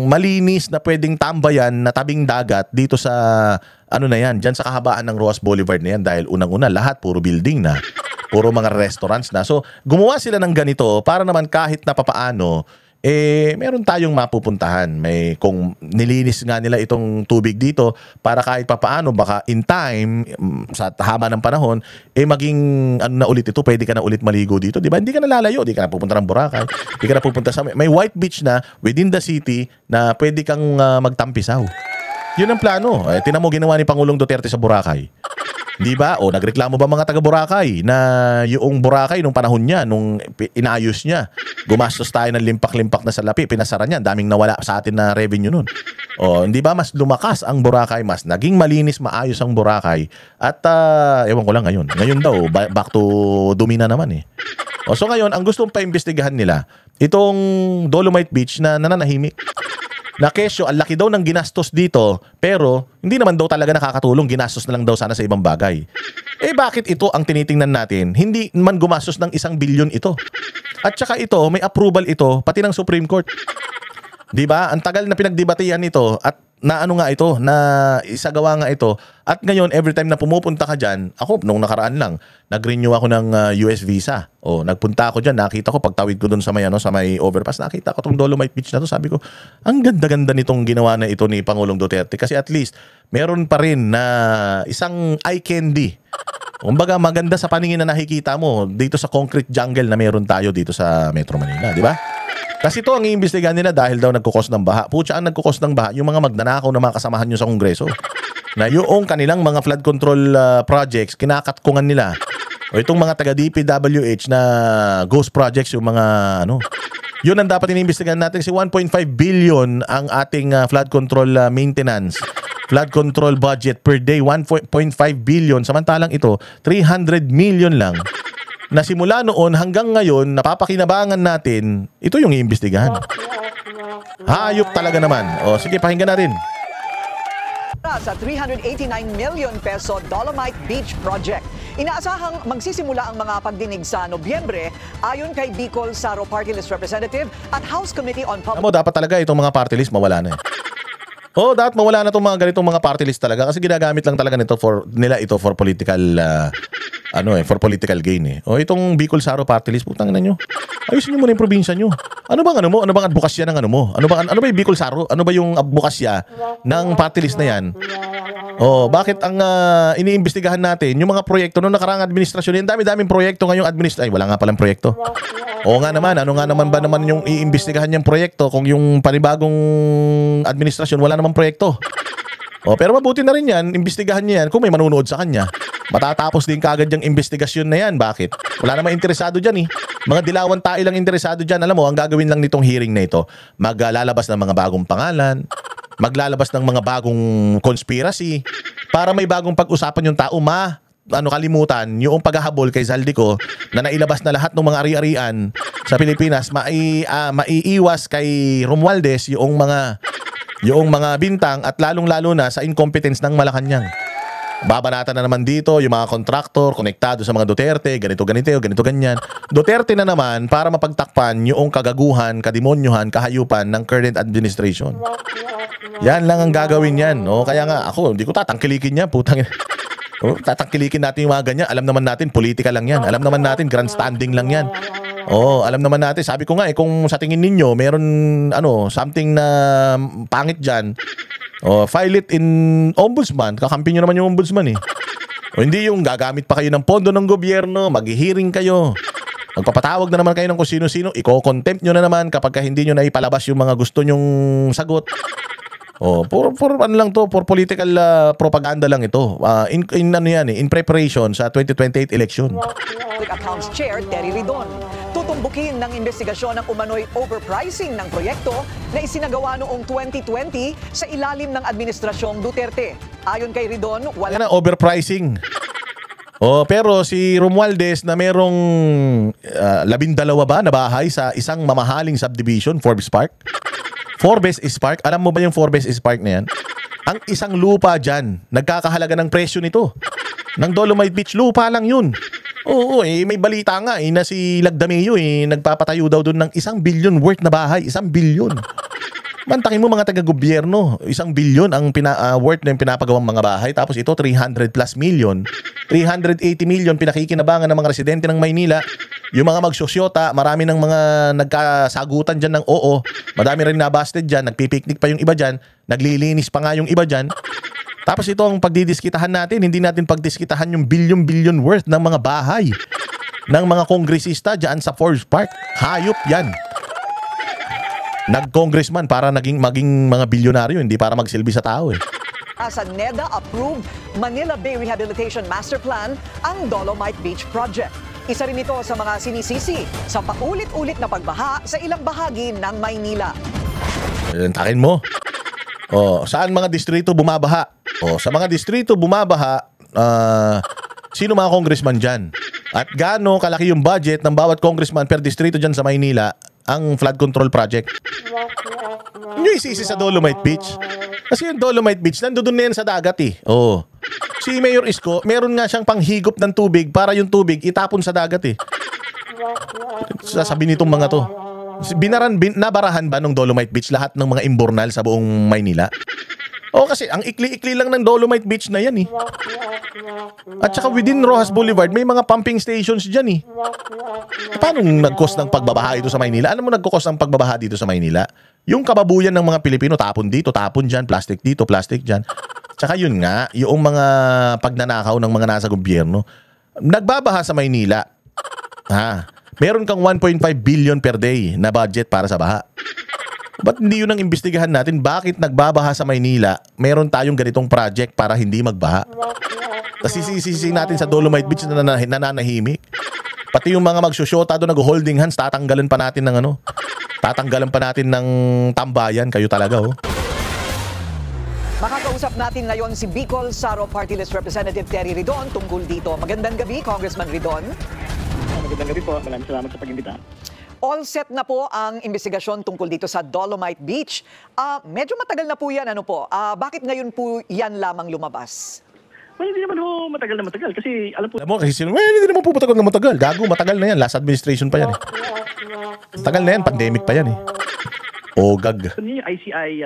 malinis na pwedeng tambayan na tabing dagat dito sa dyan sa kahabaan ng Rojas Boulevard na yan dahil unang-una lahat puro building na, puro mga restaurants na. So gumawa sila ng ganito para naman kahit na papaano meron tayong mapupuntahan. Kung nilinis nga nila itong tubig dito para kahit papaano baka in time sa haba ng panahon maging na ulit ito, pwede ka na ulit maligo dito, di ba? Hindi ka na lalayo, hindi ka na pupunta ng Boracay, hindi ka na pupunta sa may white beach na within the city na pwede kang magtampisaw. Yun ang plano. Tinan mo ginawa ni Pangulong Duterte sa Boracay. Di ba? O nagreklamo ba mga taga Boracay na yung Boracay nung panahon niya, nung inaayos niya, gumastos tayo ng limpak-limpak na salapi, pinasara niya, daming nawala sa atin na revenue nun. O hindi ba mas lumakas ang Boracay, mas naging malinis, maayos ang Boracay. At ewan ko lang ngayon. Ngayon daw, back to dumi na naman O so ngayon, ang gustong paimbestigahan nila, itong Dolomite Beach na nananahimik. Na kesyo, ang laki daw ng ginastos dito, pero hindi naman daw talaga nakakatulong, ginastos na lang daw sana sa ibang bagay. Bakit ito ang tinitingnan natin? Hindi man gumastos ng 1 bilyon ito. At saka ito, may approval ito, pati ng Supreme Court. Diba? Ang tagal na pinagdebatihan nito at na isagawa nga ito. At ngayon, every time na pumupunta ka dyan, ako, nung nakaraan lang, nag-renew ako ng US visa. Nagpunta ako dyan, nakita ko, pagtawid ko dun sa may overpass, nakita ko tong Dolomite Beach na to. Sabi ko, ang ganda-ganda nitong ginawa na ito ni Pangulong Duterte. Kasi at least, meron pa rin na isang eye candy. Kumbaga, maganda sa paningin na nakikita mo dito sa concrete jungle na meron tayo dito sa Metro Manila. Di ba? Kasi ito ang iimbestigahan nila dahil daw nagkukos ng baha. Pucha, ang nagkukos ng baha, yung mga magnanakaw na mga kasamahan nyo sa Kongreso. Na yung kanilang mga flood control projects, kinakatkungan nila. O itong mga taga-DPWH na ghost projects, yung mga yun ang dapat iniimbestigahan natin. Si 1.5 billion ang ating flood control maintenance. Flood control budget per day, 1.5 billion. Samantalang ito, 300 million lang. Na simula noon hanggang ngayon, napapakinabangan natin, ito yung iimbestigahan. Hayop talaga naman. Sige, pakinggan natin. Sa 389 million peso Dolomite Beach Project. Inaasahang magsisimula ang mga pagdinig sa Nobyembre ayon kay Bicol Saro Party List Representative at House Committee on Public... Dapat talaga itong mga party list mawala na dapat mawala na itong mga ganitong mga party list talaga kasi ginagamit lang talaga nila ito for political for political gain itong Bicol Saro Party List, putang ina nyo. Ayusin nyo muna yung probinsya nyo. Ano bang advokasya ng mo? Ano ba yung Bicol Saro? Ano ba yung advokasya ng party list na yan? Bakit ang iniimbestigahan natin yung mga proyekto noong nakaraang administrasyon? Yung dami-daming proyekto ngayong administrasyon. Wala nga palang proyekto. Nga naman, ano nga naman ba naman yung iimbestigahan niyang proyekto kung yung panibagong administrasyon wala namang proyekto? Pero mabuti na rin yan, imbestigahan niya yan kung may manunood sa kanya. Matatapos din kagad yung investigasyon na yan. Bakit? Wala namang interesado dyan eh. Mga dilawan tayo lang interesado dyan. Alam mo, ang gagawin lang nitong hearing na ito, maglalabas ng mga bagong pangalan, maglalabas ng mga bagong conspiracy, para may bagong pag-usapan yung tao. Kalimutan yung paghahabol kay Zaldico na nailabas na lahat ng mga ari-arian sa Pilipinas, maiiwas kay Romualdez yung mga bintang at lalong-lalo na sa incompetence ng Malacanang. Babanatan na naman dito yung mga kontraktor konektado sa mga Duterte, ganito, ganyan. Duterte na naman para mapagtakpan yung kagaguhan, kademonyuhan, kahayupan ng current administration. Yan lang ang gagawin yan. Kaya nga ako, hindi ko tatangkilikin yan, putang. Tatangkilikin natin yung mga ganyan. Alam naman natin, politika lang yan. Alam naman natin, grandstanding lang yan. Alam naman natin. Sabi ko nga kung sa tingin ninyo meron something na pangit dyan, file it in ombudsman. Kakampi nyo naman yung ombudsman eh. Hindi yung gagamit pa kayo ng pondo ng gobyerno, mag-hearing kayo. Magpapatawag na naman kayo ng kung sino-sino, iko-contempt nyo na naman kapag hindi nyo na ipalabas yung mga gusto nyong sagot. Puro ano lang to, for political propaganda lang ito. In preparation sa 2028 election. Public Accounts Chair Terry Ridon. Tutumbukin ng investigasyon ng umano'y overpricing ng proyekto na isinagawa noong 2020 sa ilalim ng administrasyong Duterte. Ayon kay Ridon, Yan ang overpricing. Pero si Romualdez na merong 12 ba na bahay sa isang mamahaling subdivision, Forbes Park. Forbes Park, alam mo ba yung Forbes Park na yan? Ang isang lupa dyan, nagkakahalaga ng presyo nito. Ng Dolomite Beach, lupa lang yun. May balita nga na si Lagdameo nagpapatayo daw doon ng 1 billion worth na bahay. 1 billion. Mantakin mo mga taga-gobyerno, 1 billion ang worth na yung pinapagawang mga bahay. Tapos ito 300 plus million. 380 million pinakikinabangan ng mga residente ng Maynila. Yung mga magsosyota, marami ng mga nagkasagutan dyan ng oo. Madami rin nabasted dyan, nagpipiknik pa yung iba dyan, naglilinis pa nga yung iba dyan. Tapos ito ang pagdidiskitahan natin, hindi natin pagdiskitahan yung billion worth ng mga bahay ng mga kongresista dyan sa Forbes Park. Hayop yan. Nag-congressman para maging mga bilyonaryo, hindi para magsilbi sa tao eh. Sa NEDA-approved Manila Bay Rehabilitation Master Plan ang Dolomite Beach Project. Isa rin ito sa mga sinisisi sa paulit-ulit na pagbaha sa ilang bahagi ng Maynila. Takin mo. Saan mga distrito bumabaha? Sa mga distrito bumabaha, sino mga congressman dyan? At gaano kalaki yung budget ng bawat congressman per distrito dyan sa Maynila ang flood control project? Yung isisi sa Dolomite Beach. Kasi yung Dolomite Beach, nandoon na yan sa dagat eh. Si Mayor Isko, meron nga siyang panghigop ng tubig para yung tubig itapon sa dagat eh. Sasabi nitong mga to. Nabarahan ba ng Dolomite Beach lahat ng mga imbornal sa buong Maynila? Kasi ang ikli-ikli lang ng Dolomite Beach na yan eh. At saka within Rojas Boulevard, may mga pumping stations dyan eh. Paano nag-cause ng pagbabaha ito sa Maynila? Alam mo nag-cause ng pagbabaha dito sa Maynila? Yung kababuyan ng mga Pilipino, tapon dito, tapon dyan, plastic dito, plastic dyan. Tsaka yun nga, yung mga pagnanakaw ng mga nasa gobyerno. Nagbabaha sa Maynila. Meron kang 1.5 billion per day na budget para sa baha. Ba't hindi yun ang imbestigahan natin? Bakit nagbabaha sa Maynila? Meron tayong ganitong project para hindi magbaha. Tapos sisisi natin sa Dolomite Beach na nananahimik. Pati yung mga magsusyota doon, nag-holding hands, tatanggalan pa natin ng tatanggalan pa natin ng tambayan. Kayo talaga Makakausap natin ngayon si Bicol Saro Party List Representative Terry Ridon tungkol dito. Magandang gabi, Congressman Ridon. Magandang gabi po. Maraming salamat sa pag-imbita. All set na po ang investigasyon tungkol dito sa Dolomite Beach. Medyo matagal na po yan. Bakit ngayon po yan lamang lumabas? Well, hindi naman ho matagal na matagal kasi alam po... hindi naman po matagal na matagal. Gago, matagal na yan. Last administration pa yan eh. Tagal na yan, pandemic pa yan eh. Gag. Yung ICI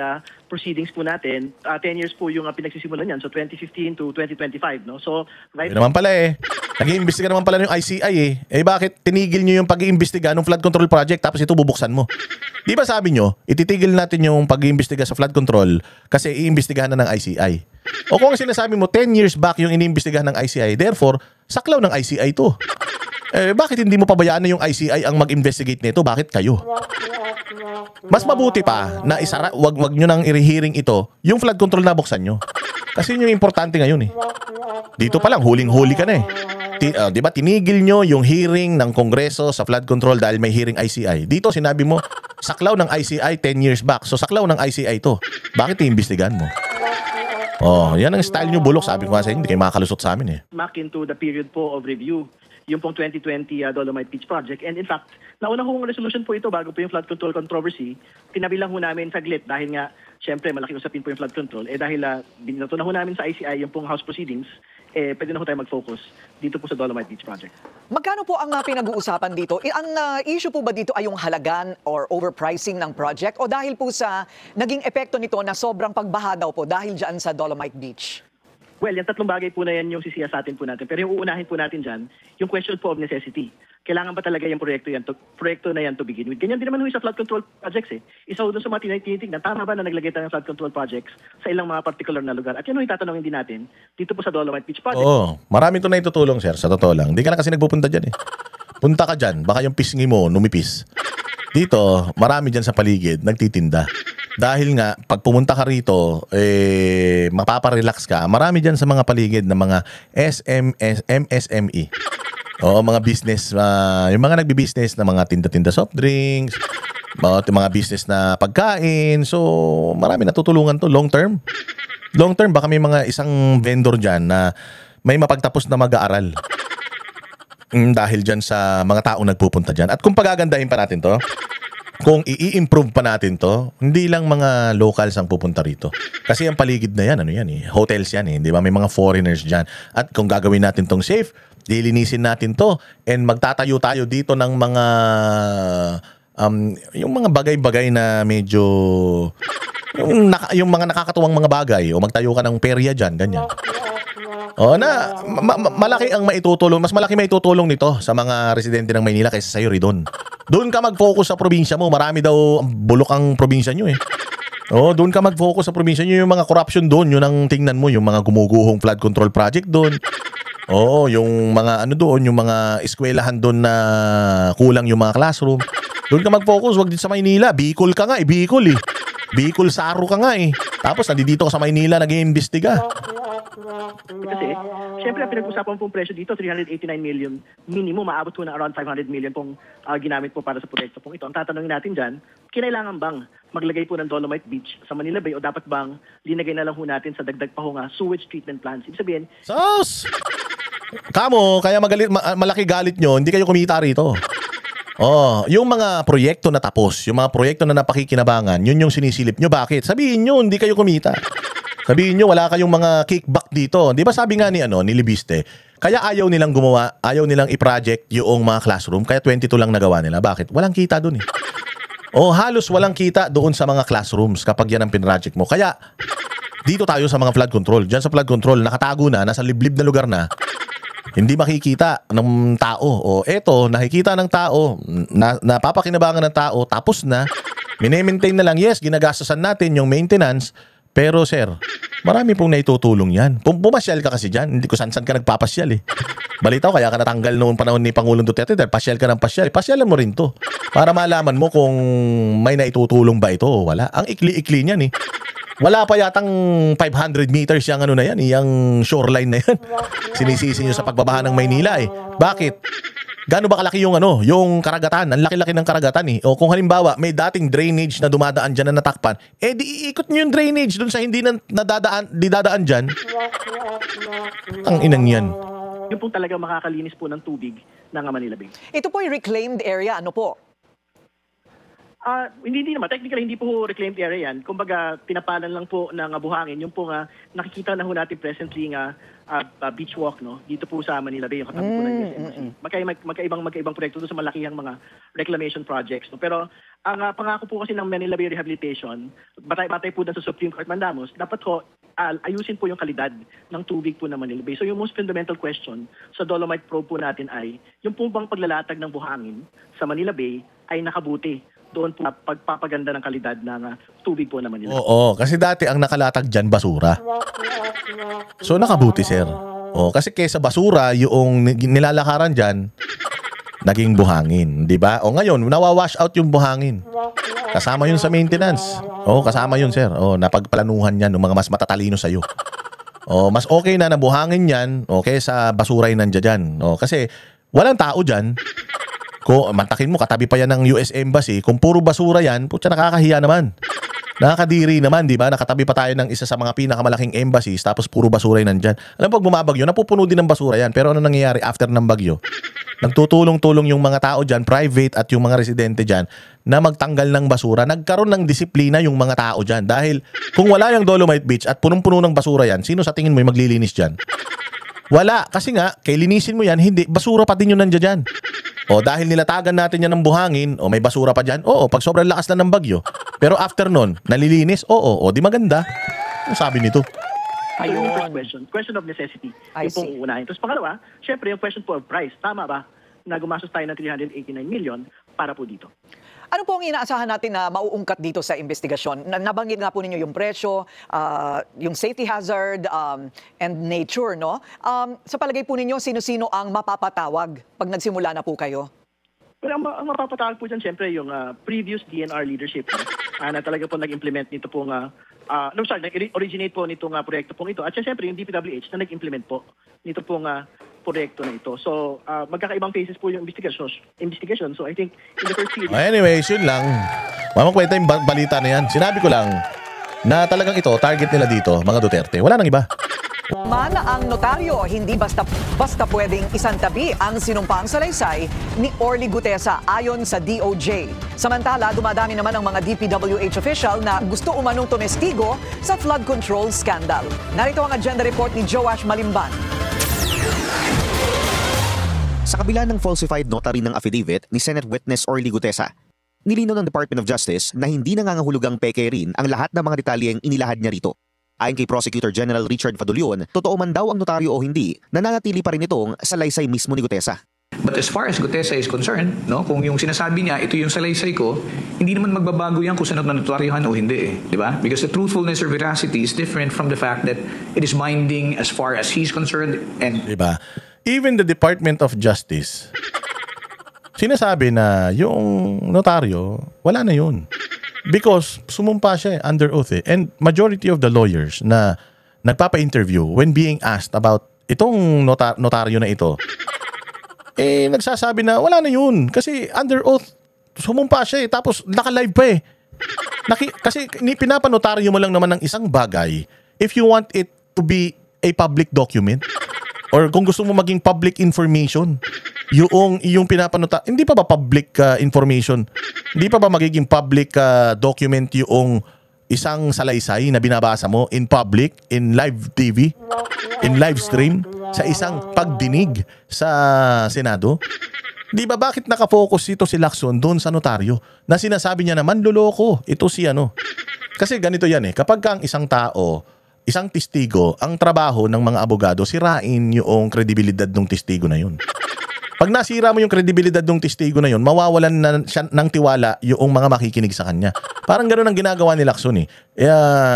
proceedings po natin, 10 years po yung pinagsisimulan yan. So 2015 to 2025, no? So, right... naman pala eh. Nag-iimbestiga naman pala yung ICI eh. Bakit tinigil nyo yung pag-iimbestiga ng flood control project tapos ito bubuksan mo? Di ba sabi nyo, ititigil natin yung pag-iimbestiga sa flood control kasi iimbestigahan na ng ICI. O kung sinasabi mo, 10 years back yung iniimbestigahan ng ICI, therefore, saklaw ng ICI to. Bakit hindi mo pabayaan na yung ICI ang mag-investigate nito? Bakit kayo? Mas mabuti pa na wag nyo nang i-hearing ito, yung flood control na buksan nyo. Kasi yun yung importante ngayon eh. Dito pa lang, huling-huli ka na eh. Di ba tinigil nyo yung hearing ng Kongreso sa flood control dahil may hearing ICI. Dito sinabi mo, saklaw ng ICI 10 years back. So saklaw ng ICI to. Bakit iimbestigahan mo? Oh, yan ang style nyo, bulok. Sabi ko nga sa inyo, hindi kayo makalusot sa amin eh. Back into the period po of review, yung pong 2020 Dolomite Beach Project. And in fact, nauna hong resolution po ito bago po yung flood control controversy. Tinabi lang ho namin saglit dahil nga, syempre, malaki usapin po yung flood control. Dahil binato na ho namin sa ICI yung pong House proceedings, pwede na ho tayo mag-focus dito po sa Dolomite Beach Project. Magkano po ang pinag-uusapan dito? Ang issue po ba dito ay yung halagan or overpricing ng project o dahil po sa naging epekto nito na sobrang pagbaha daw po dahil dyan sa Dolomite Beach? Well, yung tatlong bagay po na yan yung sisiyasatin po natin. Pero yung uunahin po natin dyan, yung question po of necessity. Kailangan ba talaga yung proyekto na yan to begin with? Ganyan din naman sa flood control projects eh. Isa ho doon sa mga tinitingnan, tama ba na naglagay tayo ng flood control projects sa ilang mga particular na lugar? At yan ho itatanongin din natin dito po sa Dolomite Beach Project. Oo, marami to na itutulong, sir, sa totoo lang. Hindi ka na kasi nagpupunta dyan eh. Punta ka dyan, baka yung pisngi mo numipis. Dito, marami dyan sa paligid, nagtitinda. Dahil nga, pag pumunta ka rito, mapaparelax ka. Marami dyan sa mga paligid na mga MSME. O, mga business, yung mga nagbi-business na mga tinda-tinda soft drinks, mga business na pagkain. So, marami natutulungan to long term. Long term, baka may mga isang vendor dyan na may mapagtapos na mag-aaral. Dahil dyan sa mga taong nagpupunta dyan. At kung pagagandahin pa natin to, kung i-improve pa natin to, hindi lang mga locals ang pupunta rito. Kasi ang paligid na yan, ano yan eh, hotels yan eh, di ba? May mga foreigners dyan. At kung gagawin natin tong safe, lilinisin natin to, and magtatayo tayo dito ng mga, yung mga bagay-bagay na medyo, yung mga nakakatuwang mga bagay, o magtayo ka ng perya dyan, ganyan. O na, malaki ang maitutulong, mas malaki maitutulong nito sa mga residente ng Maynila kaysa sa'yo, Ridon. Doon ka mag-focus sa probinsya mo. Marami daw bulok ang probinsya nyo eh. Oh, doon ka mag-focus sa probinsya nyo. Yung mga corruption doon, yun ang tingnan mo. Yung mga gumuguhong flood control project doon. Oo, yung mga ano doon, yung mga eskwelahan doon na kulang yung mga classroom. Doon ka mag-focus, wag din sa Maynila. Bicol ka nga eh, Bicol eh. Bicol Saro ka nga eh. Tapos nandito ka sa Maynila, nag-iimbestiga. Kasi, syempre, ang pinag-usapan pong presyo dito, 389 million minimum, maabot po na around 500 million pong ginamit po para sa proyekto pong ito. Ang tatanungin natin dyan, kinailangan bang maglagay po ng Dolomite Beach sa Manila Bay o dapat bang linagay na lang po natin sa dagdag pa ho nga sewage treatment plants? Ibig sabihin, Sos! Kamo, kaya malaki galit nyo, hindi kayo kumita rito. Oh, yung mga proyekto na tapos, yung mga proyekto na napakikinabangan, yun yung sinisilip nyo. Bakit? Sabihin nyo, hindi kayo kumita. Sabihin nyo, wala kayong mga kickback dito. Di ba sabi nga ni Libiste, kaya ayaw nilang gumawa, ayaw nilang i-project yung mga classroom, kaya 22 lang nagawa nila. Bakit? Walang kita dun eh. O halos walang kita doon sa mga classrooms kapag yan ang pinroject mo. Kaya dito tayo sa mga flood control. Diyan sa flood control, nakatago na, nasa liblib na lugar na, hindi makikita ng tao. O eto, nakikita ng tao, napapakinabangan ng tao, tapos na, mini-maintain na lang. Yes, ginagastosan natin yung maintenance. Pero sir, marami pong naitutulong yan. Pumasyal ka kasi dyan. Hindi ko san ka nagpapasyal eh. Balita ko, kaya ka natanggal noong panahon ni Pangulong Duterte dahil pasyal ka ng pasyal. Pasyalan mo rin to. Para malaman mo kung may naitutulong ba ito o wala. Ang ikli-ikli niyan eh. Wala pa yatang 500 meters yung ano na yan, yung shoreline na yan. Sinisisi nyo sa pagbabaha ng Maynila eh. Bakit? Gaano ba kalaki yung yung karagatan? Ang laki-laki ng karagatan eh. O kung halimbawa, may dating drainage na dumadaan dyan na natakpan, di iikot nyo yung drainage dun sa hindi na dadaan dyan. Ang inang yan. Yung pong talaga makakalinis po ng tubig ng Manila Bay. Ito po yung reclaimed area, ano po? Hindi naman. Technically, hindi po reclaimed area yan. Kumbaga, pinapalan lang po ng buhangin. Yung po nga, nakikita na ho natin presently nga beach walk, no? Dito po sa Manila Bay, yung katabi po ng SMC. Magkaibang proyekto doon sa malakihang mga reclamation projects. No? Pero, ang pangako po kasi ng Manila Bay Rehabilitation, batay po na sa Supreme Court Mandamos, dapat ho, ayusin po yung kalidad ng tubig po ng Manila Bay. So, yung most fundamental question sa Dolomite Probe po natin ay, yung po bang paglalatag ng buhangin sa Manila Bay ay nakabuti doon po pagpapaganda ng kalidad ng tubig po naman nila. Oo, kasi dati ang nakalatag dyan, basura. So nakabuti, sir. Oo, kasi kaysa basura, yung nilalakaran dyan, naging buhangin. Di ba? O ngayon, nawawash out yung buhangin. Kasama yun sa maintenance. Oo, kasama yun, sir. Oo, napagplanuhan yan ng mga mas matatalino sa'yo. Mas okay na nabuhangin yan, okay, sa basura yung nandiyan dyan. Kasi walang tao dyan. Kung mantakin mo, katabi pa yan ng US Embassy. Kung puro basura yan, putya, nakakahiya naman. Nakakadiri naman, di ba? Nakatabi pa tayo ng isa sa mga pinakamalaking embassies, tapos puro basura yung nandyan. Alam, pag bumabagyo, napupuno din ng basura yan. Pero ano nangyayari after ng bagyo? Nagtutulong-tulong yung mga tao dyan, private at yung mga residente dyan, na magtanggal ng basura. Nagkaroon ng disiplina yung mga tao dyan. Dahil kung wala yung Dolomite Beach at punong-puno ng basura yan, sino sa tingin mo yung maglilinis dyan? Wala. Kasi nga, kay linisin mo yan, hindi. Basura pa din yung nandiyan dyan. Dahil nilatagan natin yan ng buhangin, may basura pa dyan, pag sobrang lakas na ng bagyo. Pero after nun, nalilinis, di maganda. Ano sabi nito? So yung first question of necessity. I Yung pong see. unahin. Tapos pangalawa, syempre yung question po of price. Tama ba na gumastos tayo ng 389 million para po dito? Ano po ang inaasahan natin na mauungkat dito sa investigasyon? Nabanggit nga po ninyo yung presyo, yung safety hazard, and nature, no? Sa palagay po ninyo, sino-sino ang mapapatawag pag nagsimula na po kayo? Pero ang mapapatawag po dyan, syempre, yung previous DNR leadership na talaga po nag-implement nito pong, nag-originate po nitong proyekto pong ito. At syempre, yung DPWH na nag-implement po nito pong proyekto na ito. So, magkakaibang phases po yung investigation. So, I think in the first period... Anyways, yun lang. Mamakwenta yung balita na yan. Sinabi ko lang na talagang ito, target nila dito, mga Duterte. Wala nang iba. Man ang notaryo, hindi basta pwedeng isantabi ang sinumpaang salaysay ni Orly Gutesa ayon sa DOJ. Samantala, dumadami naman ang mga DPWH official na gusto umanong tumestigo sa flood control scandal. Narito ang agenda report ni Joash Malimban. Sa kabila ng falsified notary ng affidavit ni Senate Witness Orly Gutesa, nilinaw ng Department of Justice na hindi nangangahulugang peke rin ang lahat ng mga detalyeng inilahad niya rito. Ayon kay Prosecutor General Richard Fadulion, totoo man daw ang notaryo o hindi, nananatili pa rin itong salaysay mismo ni Gutesa. But as far as Gutesa is concerned, kung yung sinasabi niya, ito yung salaysay ko, hindi naman magbabago yan kung saan notaryuhan o hindi, di ba? Because the truthfulness or veracity is different from the fact that it is binding as far as he's concerned and... Diba? Even the Department of Justice, sinasabi na yung notaryo, wala na yun. Because sumumpa siya under oath And majority of the lawyers na nagpapa-interview when being asked about itong notaryo na ito, nagsasabi na wala na yun. Kasi under oath, sumumpa siya tapos naka-live pa kasi pinapanotaryo mo lang naman ng isang bagay if you want it to be a public document. Or kung gusto mo maging public information, yung pinapanota, hindi pa ba public information? Hindi pa ba magiging public document yung isang salaysay na binabasa mo in public, in live TV, in live stream, sa isang pagdinig sa Senado? Di ba bakit nakafocus ito si Lacson doon sa notaryo na sinasabi niya naman luloko, ito si ano? Kasi ganito yan kapag ang isang tao, isang testigo, ang trabaho ng mga abogado, sirain yung kredibilidad ng testigo na yun. Pag nasira mo yung kredibilidad ng testigo na yun, mawawalan na siya ng tiwala yung mga makikinig sa kanya. Parang gano'n ang ginagawa ni Lacson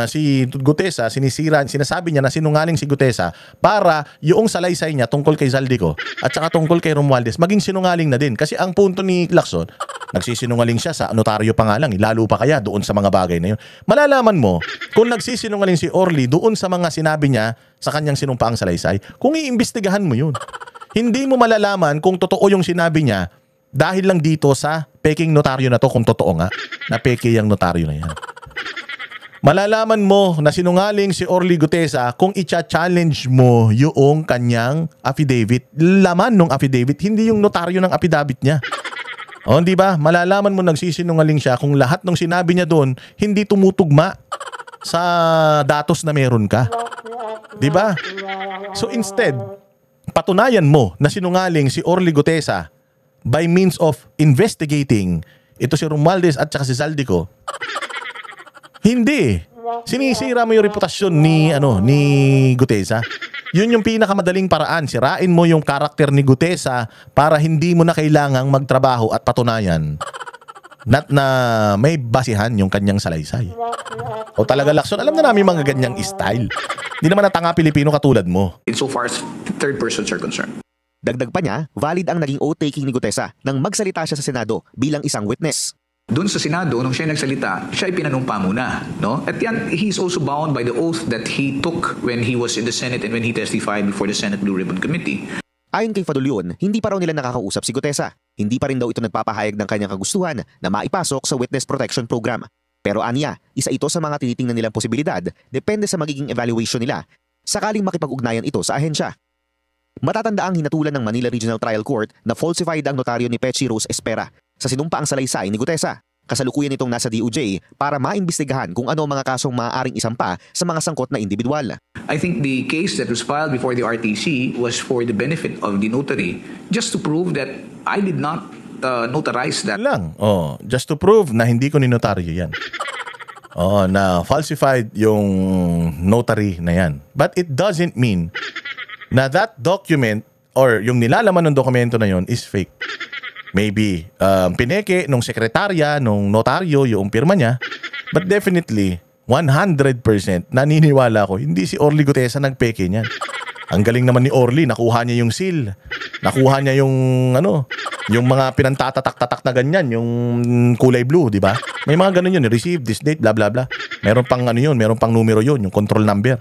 si Gutesa, sinasabi niya na sinungaling si Gutesa para yung salaysay niya tungkol kay Zaldico at saka tungkol kay Romualdez maging sinungaling na din. Kasi ang punto ni Lacson, nagsisinungaling siya sa notaryo pa nga lang, lalo pa kaya doon sa mga bagay na yun. Malalaman mo kung nagsisinungaling si Orly doon sa mga sinabi niya sa kanyang sinumpaang salaysay, kung iimbestigahan mo yun. Hindi mo malalaman kung totoo yung sinabi niya dahil lang dito sa peking notaryo na to, kung totoo nga na peke yung notaryo na yan. Malalaman mo na sinungaling si Orly Gutesa kung i-challenge mo yung kanyang affidavit. Laman ng affidavit, hindi yung notaryo ng affidavit niya. Di ba? Malalaman mo nagsisinungaling siya kung lahat ng sinabi niya doon hindi tumutugma sa datos na meron ka. Di ba? So instead, patunayan mo na sinungaling si Orly Gutesa by means of investigating ito si Romualdez at saka si Zaldico. Hindi. Sinisira mo yung reputasyon ni Gutesa. Yun yung pinakamadaling paraan. Sirain mo yung karakter ni Gutesa para hindi mo na kailangang magtrabaho at patunayan na may basihan yung kanyang salaysay. O talaga, Lacson, alam na namin mga ganyang style. Hindi naman natanga Pilipino katulad mo. Insofar as third persons are concerned. Dagdag pa niya, valid ang naging oath-taking ni Gutesa nang magsalita siya sa Senado bilang isang witness. Doon sa Senado, nung siya nagsalita, siya ay pinanumpa muna. No? At yan, he's also bound by the oath that he took when he was in the Senate and when he testified before the Senate Blue Ribbon Committee. Ayon kay Fadulyon, hindi pa raw nila nakakausap si Gutesa. Hindi pa rin daw ito nagpapahayag ng kanyang kagustuhan na maipasok sa Witness Protection Program. Pero aniya, isa ito sa mga tinitingnan nilang posibilidad depende sa magiging evaluation nila sakaling makipag-ugnayan ito sa ahensya. Matatandaang hinatulan ng Manila Regional Trial Court na falsified ang notaryo ni Pechi Rose Espera sa sinumpaang salaysay ni Gutesa. Kasalukuyan itong nasa DOJ para maimbestigahan kung ano ang mga kasong maaaring isampa sa mga sangkot na individual. I think the case that was filed before the RTC was for the benefit of the notary, just to prove that I did not notarize that. Just to prove na hindi ko ninotaryo yan. Na falsified yung notary na yan. But it doesn't mean na that document or yung nilalaman ng dokumento na yon is fake. Maybe pineke nung sekretarya, nung notaryo, yung pirma niya. But definitely, 100% naniniwala ko, hindi si Orly Gutesa nagpeke niyan. Ang galing naman ni Orly, nakuha niya yung seal. Nakuha niya yung yung mga pinantatatak-tatak na ganyan, yung kulay blue, di ba? May mga ganun yun, receive this date, blah blah blah. Meron pang yun, meron pang numero yun, yung control number.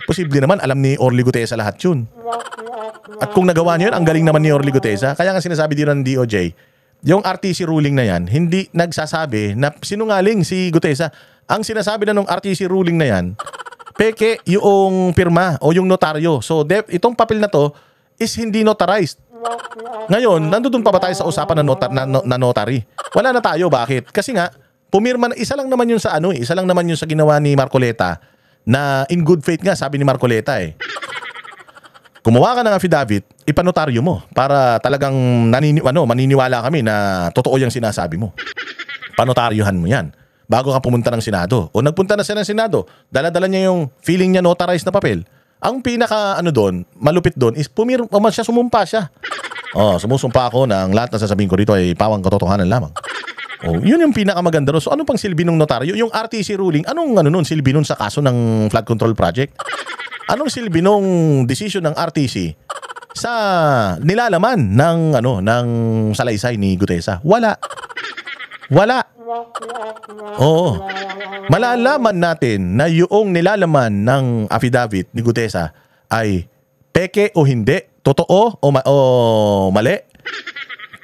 Posible naman, alam ni Orly Gutesa lahat yun. At kung nagawa niyo yun, ang galing naman ni Orly Gutesa. Kaya nga sinasabi din ng DOJ, yung RTC ruling na yan, hindi nagsasabi na sinungaling si Gutesa. Ang sinasabi na ng RTC ruling na yan, peke yung pirma o yung notaryo. So, itong papel na to is hindi notarized. Ngayon, nandoon pa ba tayo sa usapan na notary? Wala na tayo. Bakit? Kasi nga, pumirma na, isa lang naman yun sa isa lang naman yun sa ginawa ni Marcoleta na in good faith nga, sabi ni Marcoleta Gumawa ka ng affidavit, ipanotaryo mo para talagang maniniwala kami na totoo yung sinasabi mo. Panotaryohan mo yan bago ka pumunta ng Senado. O nagpunta na siya ng Senado, dala-dala niya yung feeling niya notarized na papel. Ang pinaka doon, malupit doon is sumumpa siya. Sumusumpa ako na ang lahat na sasabihin ko dito ay pawang katotohanan lamang. Yun yung pinakamaganda doon. So ano pang silbi ng notaryo? Yung RTC ruling, anong silbi nun sa kaso ng flood control project? Anong silbi nung decision ng RTC sa nilalaman ng salaysay ni Gutesa? Wala. Oo. Malalaman natin na yung nilalaman ng affidavit ni Gutesa ay peke o hindi, totoo o mali,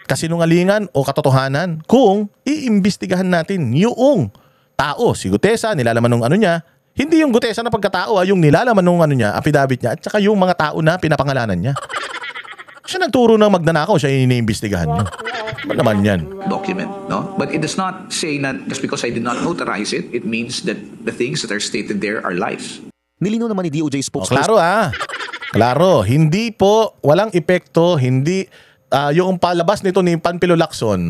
kasinungalingan o katotohanan kung iimbestigahan natin yung tao, si Gutesa, nilalaman ng niya. Hindi yung Gutesa na pagkatao, yung nilalaman ng niya, affidavit niya, at saka yung mga tao na pinapangalanan niya. Siya nagturo ng magnanakaw, siya iniimbestigahan niyo. Ba naman yan? Document, no? But it does not say that just because I did not notarize it, it means that the things that are stated there are lies. Nilinaw naman ni DOJ spokesperson. Klaro Klaro, hindi po, walang epekto, hindi, yung palabas nito ni Panfilo Lacson,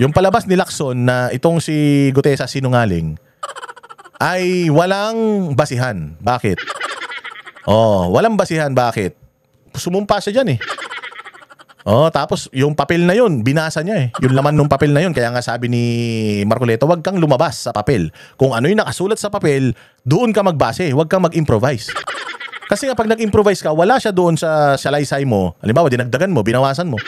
yung palabas ni Lacson na itong si Gutesa sinungaling, ay walang basihan. Bakit? Walang basihan. Bakit? Sumumpa siya dyan tapos yung papel na yun, binasa niya yung laman ng papel na yun. Kaya nga sabi ni Marcoleta, huwag kang lumabas sa papel. Kung ano yung nakasulat sa papel, doon ka magbase, huwag kang mag-improvise. Kasi nga pag nag-improvise ka, wala siya doon sa salaysay mo. Halimbawa, dinagdagan mo, binawasan mo.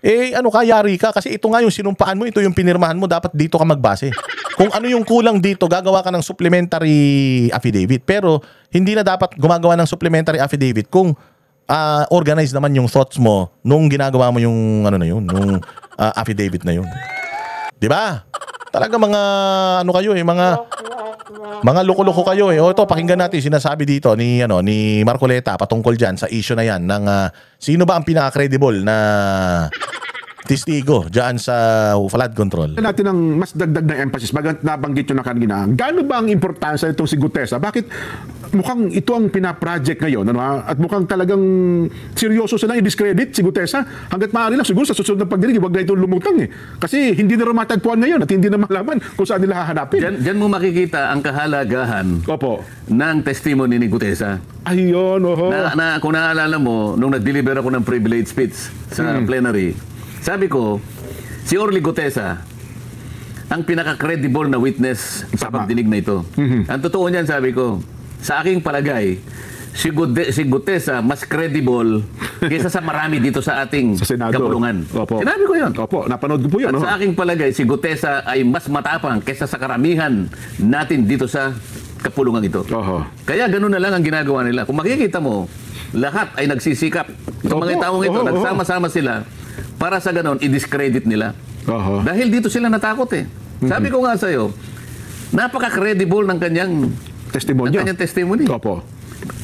Yari ka. Kasi ito nga yung sinumpaan mo, ito yung pinirmahan mo, dapat dito ka magbase. Kung ano yung kulang dito, gagawa ka ng supplementary affidavit. Pero hindi na dapat gumagawa ng supplementary affidavit kung organize naman yung thoughts mo nung ginagawa mo yung nung affidavit na yun. 'Di ba? Talaga mga kayo mga loko-loko kayo ito pakinggan natin sinasabi dito ni Marcoleta patungkol diyan sa issue na yan ng sino ba ang pinaka-credible na testigo diyan sa flood control. Natin ang mas dagdag na emphasis bagat nabanggit nyo na kanina. Gaano ba ang importansya itong si Gutesa? Bakit mukhang ito ang pina-project ngayon at mukhang talagang seryoso silang i-discredit si Gutesa hanggat maaari lang siguro sa susunod na pagdinig wag na itong lumutang kasi hindi na matagpuan ngayon at hindi na malaman kung saan nila hahanapin. Diyan mo makikita ang kahalagahan ng testimony ni Gutesa. Ayun, kung naalala mo nung nag-deliver ako ng privilege speech sa plenary, sabi ko, si Orly Gutesa ang pinaka-credible na witness sa pagdinig na ito. Ang totoo niyan, sabi ko, sa aking palagay, si Gutesa mas credible kaysa sa marami dito sa ating Sa Senado. kapulungan. Opo. Sinabi ko yun. Opo, napanood ko po yun. At no? sa aking palagay, si Gutesa ay mas matapang kaysa sa karamihan natin dito sa kapulungan ito. Oho. Kaya ganun na lang ang ginagawa nila. Kung makikita mo, lahat ay nagsisikap. Itong mga Opo. taong ito, Oho, nagsama-sama sila para sa ganun, i-discredit nila. Oho. Dahil dito sila natakot eh. Sabi ko nga sa'yo, napaka-credible ng kanyang Testimonya. testimony. Opo.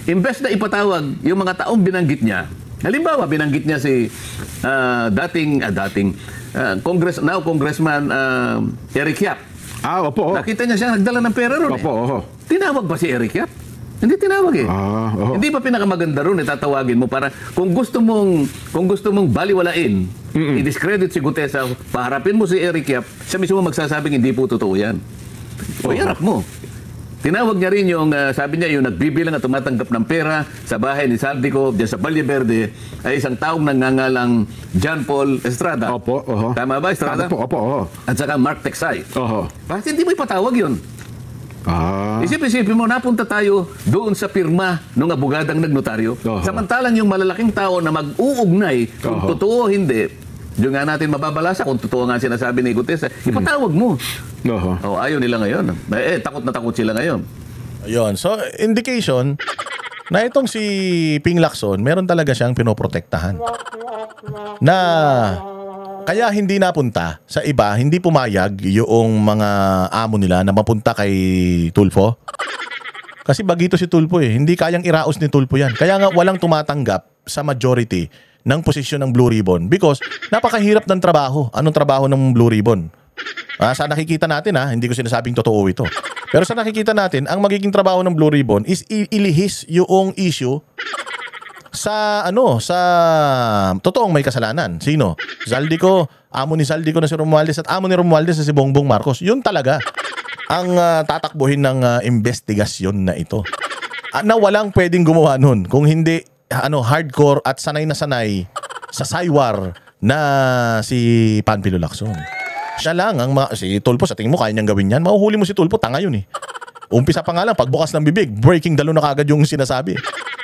Imbes na ipatawag yung mga taong binanggit niya. Halimbawa, binanggit niya si Congressman Eric Yap. Opo. Nakita niya siya nagdala ng pera ron Opo, oho. Tinawag ba si Eric Yap? Hindi tinawag eh. Oho. Hindi pa pinakamaganda ron tatawagin mo para kung gusto mong baliwalain, i-discredit si Gutesa, paharapin mo si Eric Yap, siya mismo magsasabing hindi po totoo yan. O iharap mo. Tinawag niya rin yung, sabi niya, yung nagbibilang at tumatanggap ng pera sa bahay ni Saldico, diyan sa Valle Verde, ay isang taong nangangalang John Paul Estrada. Opo, oho. Tama ba, Estrada? Tama po, opo, oho. At saka Mark Texay. Oho. Bakit hindi mo ipatawag yun? Ah. Isip-isipin mo, napunta tayo doon sa pirma ng abogadang nagnotaryo. Oho. Samantalang yung malalaking tao na mag-uugnay kung Oho. totoo o hindi, doon nga natin mababalasa kung totoo nga sinasabi ni Gutesa, ipatawag mo. Oho. Oh, ayaw nila ngayon. Takot na takot sila ngayon. Ayun. So, indication na itong si Ping Lacson, meron talaga siyang pinoprotektahan. Na kaya hindi napunta sa iba, hindi pumayag yung mga amo nila na mapunta kay Tulfo. Kasi bagito si Tulfo eh. Hindi kayang iraos ni Tulfo yan. Kaya nga walang tumatanggap sa majority ng posisyon ng Blue Ribbon because napakahirap ng trabaho. Anong trabaho ng Blue Ribbon? Sa nakikita natin hindi ko sinasabing totoo ito. Pero sa nakikita natin, ang magiging trabaho ng Blue Ribbon is ilihis yung issue sa totoong may kasalanan. Sino? Zaldico, amo ni Zaldico na si Romualdez at amo ni Romualdez na si Bongbong Marcos. Yun talaga ang tatakbuhin ng investigasyon na ito. Na walang pwedeng gumawa nun kung hindi hardcore at sanay na sanay sa saywar na si Panfilo Lacson. Siya lang si Tulfo, sa tingin mo kaya niyang gawin yan? Mahuhuli mo si Tulfo, tanga yun eh. Umpisa pa nga lang, pagbukas ng bibig, breaking the law na kagad yung sinasabi.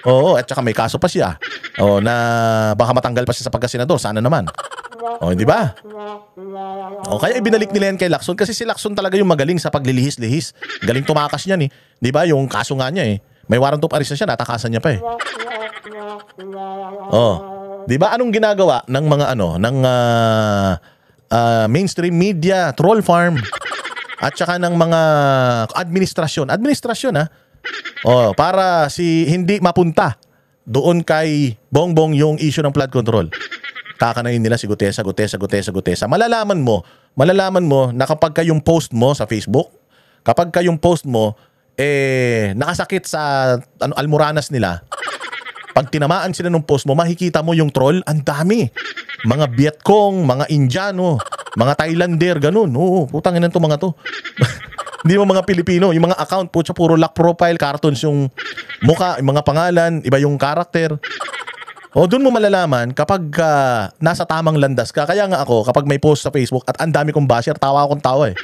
Oo, at saka may kaso pa siya. Na baka matanggal pa siya sa pagkasenador, sana naman. Di ba? Kaya ibinalik nila yan kay Lacson kasi si Lacson talaga yung magaling sa paglilihis-lihis. Galing tumakas niyan eh. Di ba? Yung kaso nga niya eh. May warrant of arrest na siya, natakasan niya pa eh. Di ba anong ginagawa ng mga mainstream media, troll farm at saka ng mga administrasyon para hindi mapunta doon kay Bongbong yung issue ng flood control. Kakanayin nila si Gutesa. Malalaman mo na kapag yung post mo sa Facebook, kapag yung post mo nakasakit sa almoranas nila, pag tinamaan sila ng post mo, makikita mo yung troll, ang dami. Mga Vietcong, mga Indiano, mga Thailander, ganun. Oo, putangin na to mga to. Hindi mo mga Pilipino, yung mga account, puro lock profile, cartoons yung muka, yung mga pangalan, iba yung karakter. Doon mo malalaman kapag nasa tamang landas ka. Kaya nga ako, kapag may post sa Facebook at ang dami kong basher, tawa akong tawa eh.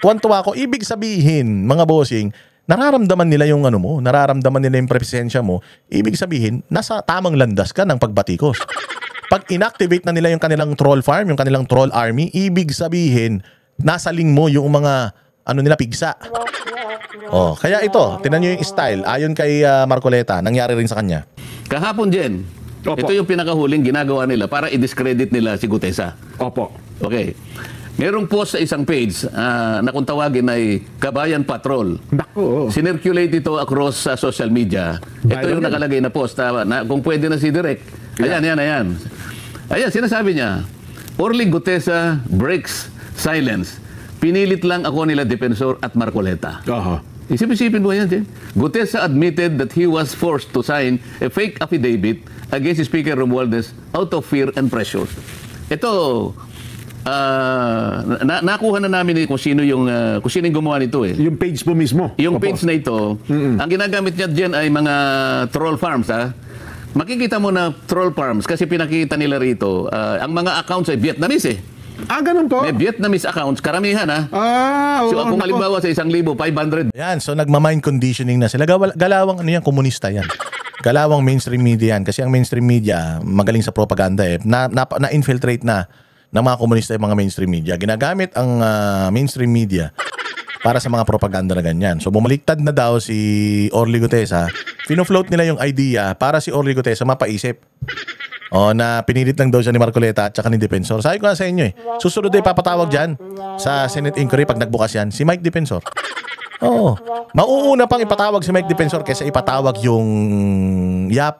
Tuwan-tuwa ako, ibig sabihin, mga bossing, nararamdaman nila yung nararamdaman nila yung presensya mo, ibig sabihin, nasa tamang landas ka ng pagbatikos. Pag inactivate na nila yung kanilang troll farm, yung kanilang troll army, ibig sabihin, nasa link mo yung mga, nila, pigsa. Kaya ito, tinan nyo yung style, ayon kay Marcoleta, nangyari rin sa kanya. Kahapon, Jen, Opo. ito yung pinakahuling ginagawa nila para i-discredit nila si Gutesa. Opo. Okay. Merong post sa isang page na kung tawagin ay Kabayan Patrol. Naku. Sinirculate ito across sa social media. Ito yung nakalagay na post. Kung pwede na si Direk. Ayan. Ayan, sinasabi niya, Orly Gutesa breaks silence. Pinilit lang ako nila Defensor at Marcoleta. Isip-isipin mo yan, Jen. Gutesa admitted that he was forced to sign a fake affidavit against Speaker Romualdez out of fear and pressure. Ito, nakuha na namin kung sino yung gumawa nito eh. Yung page mo mismo. Yung Opo. page na ito, ang ginagamit niya diyan ay mga troll farms Makikita mo na troll farms kasi pinakita nila rito, ang mga accounts ay Vietnamese eh. Ganun po? May Vietnamese accounts, karamihan So kung naku. halimbawa sa 1,500. Yan, so nagma-mind conditioning na sila. Galawang komunista yan. Kalawang mainstream media yan. Kasi ang mainstream media, magaling sa propaganda eh. Na-infiltrate na ng mga komunista yung mga mainstream media. Ginagamit ang mainstream media para sa mga propaganda na ganyan. So bumaliktad na daw si Orly Gutesa. Pino-float nila yung idea para si Orly Gutesa mapaisip. Na pinilit lang daw siya ni Marcoleta at saka ni Defensor. Sabi ko nga sa inyo eh, susunod na ipapatawag dyan sa Senate inquiry pag nagbukas yan, si Mike Defensor. Oo. Mauuna pang ipatawag si Mike Defensor kaysa ipatawag yung YAP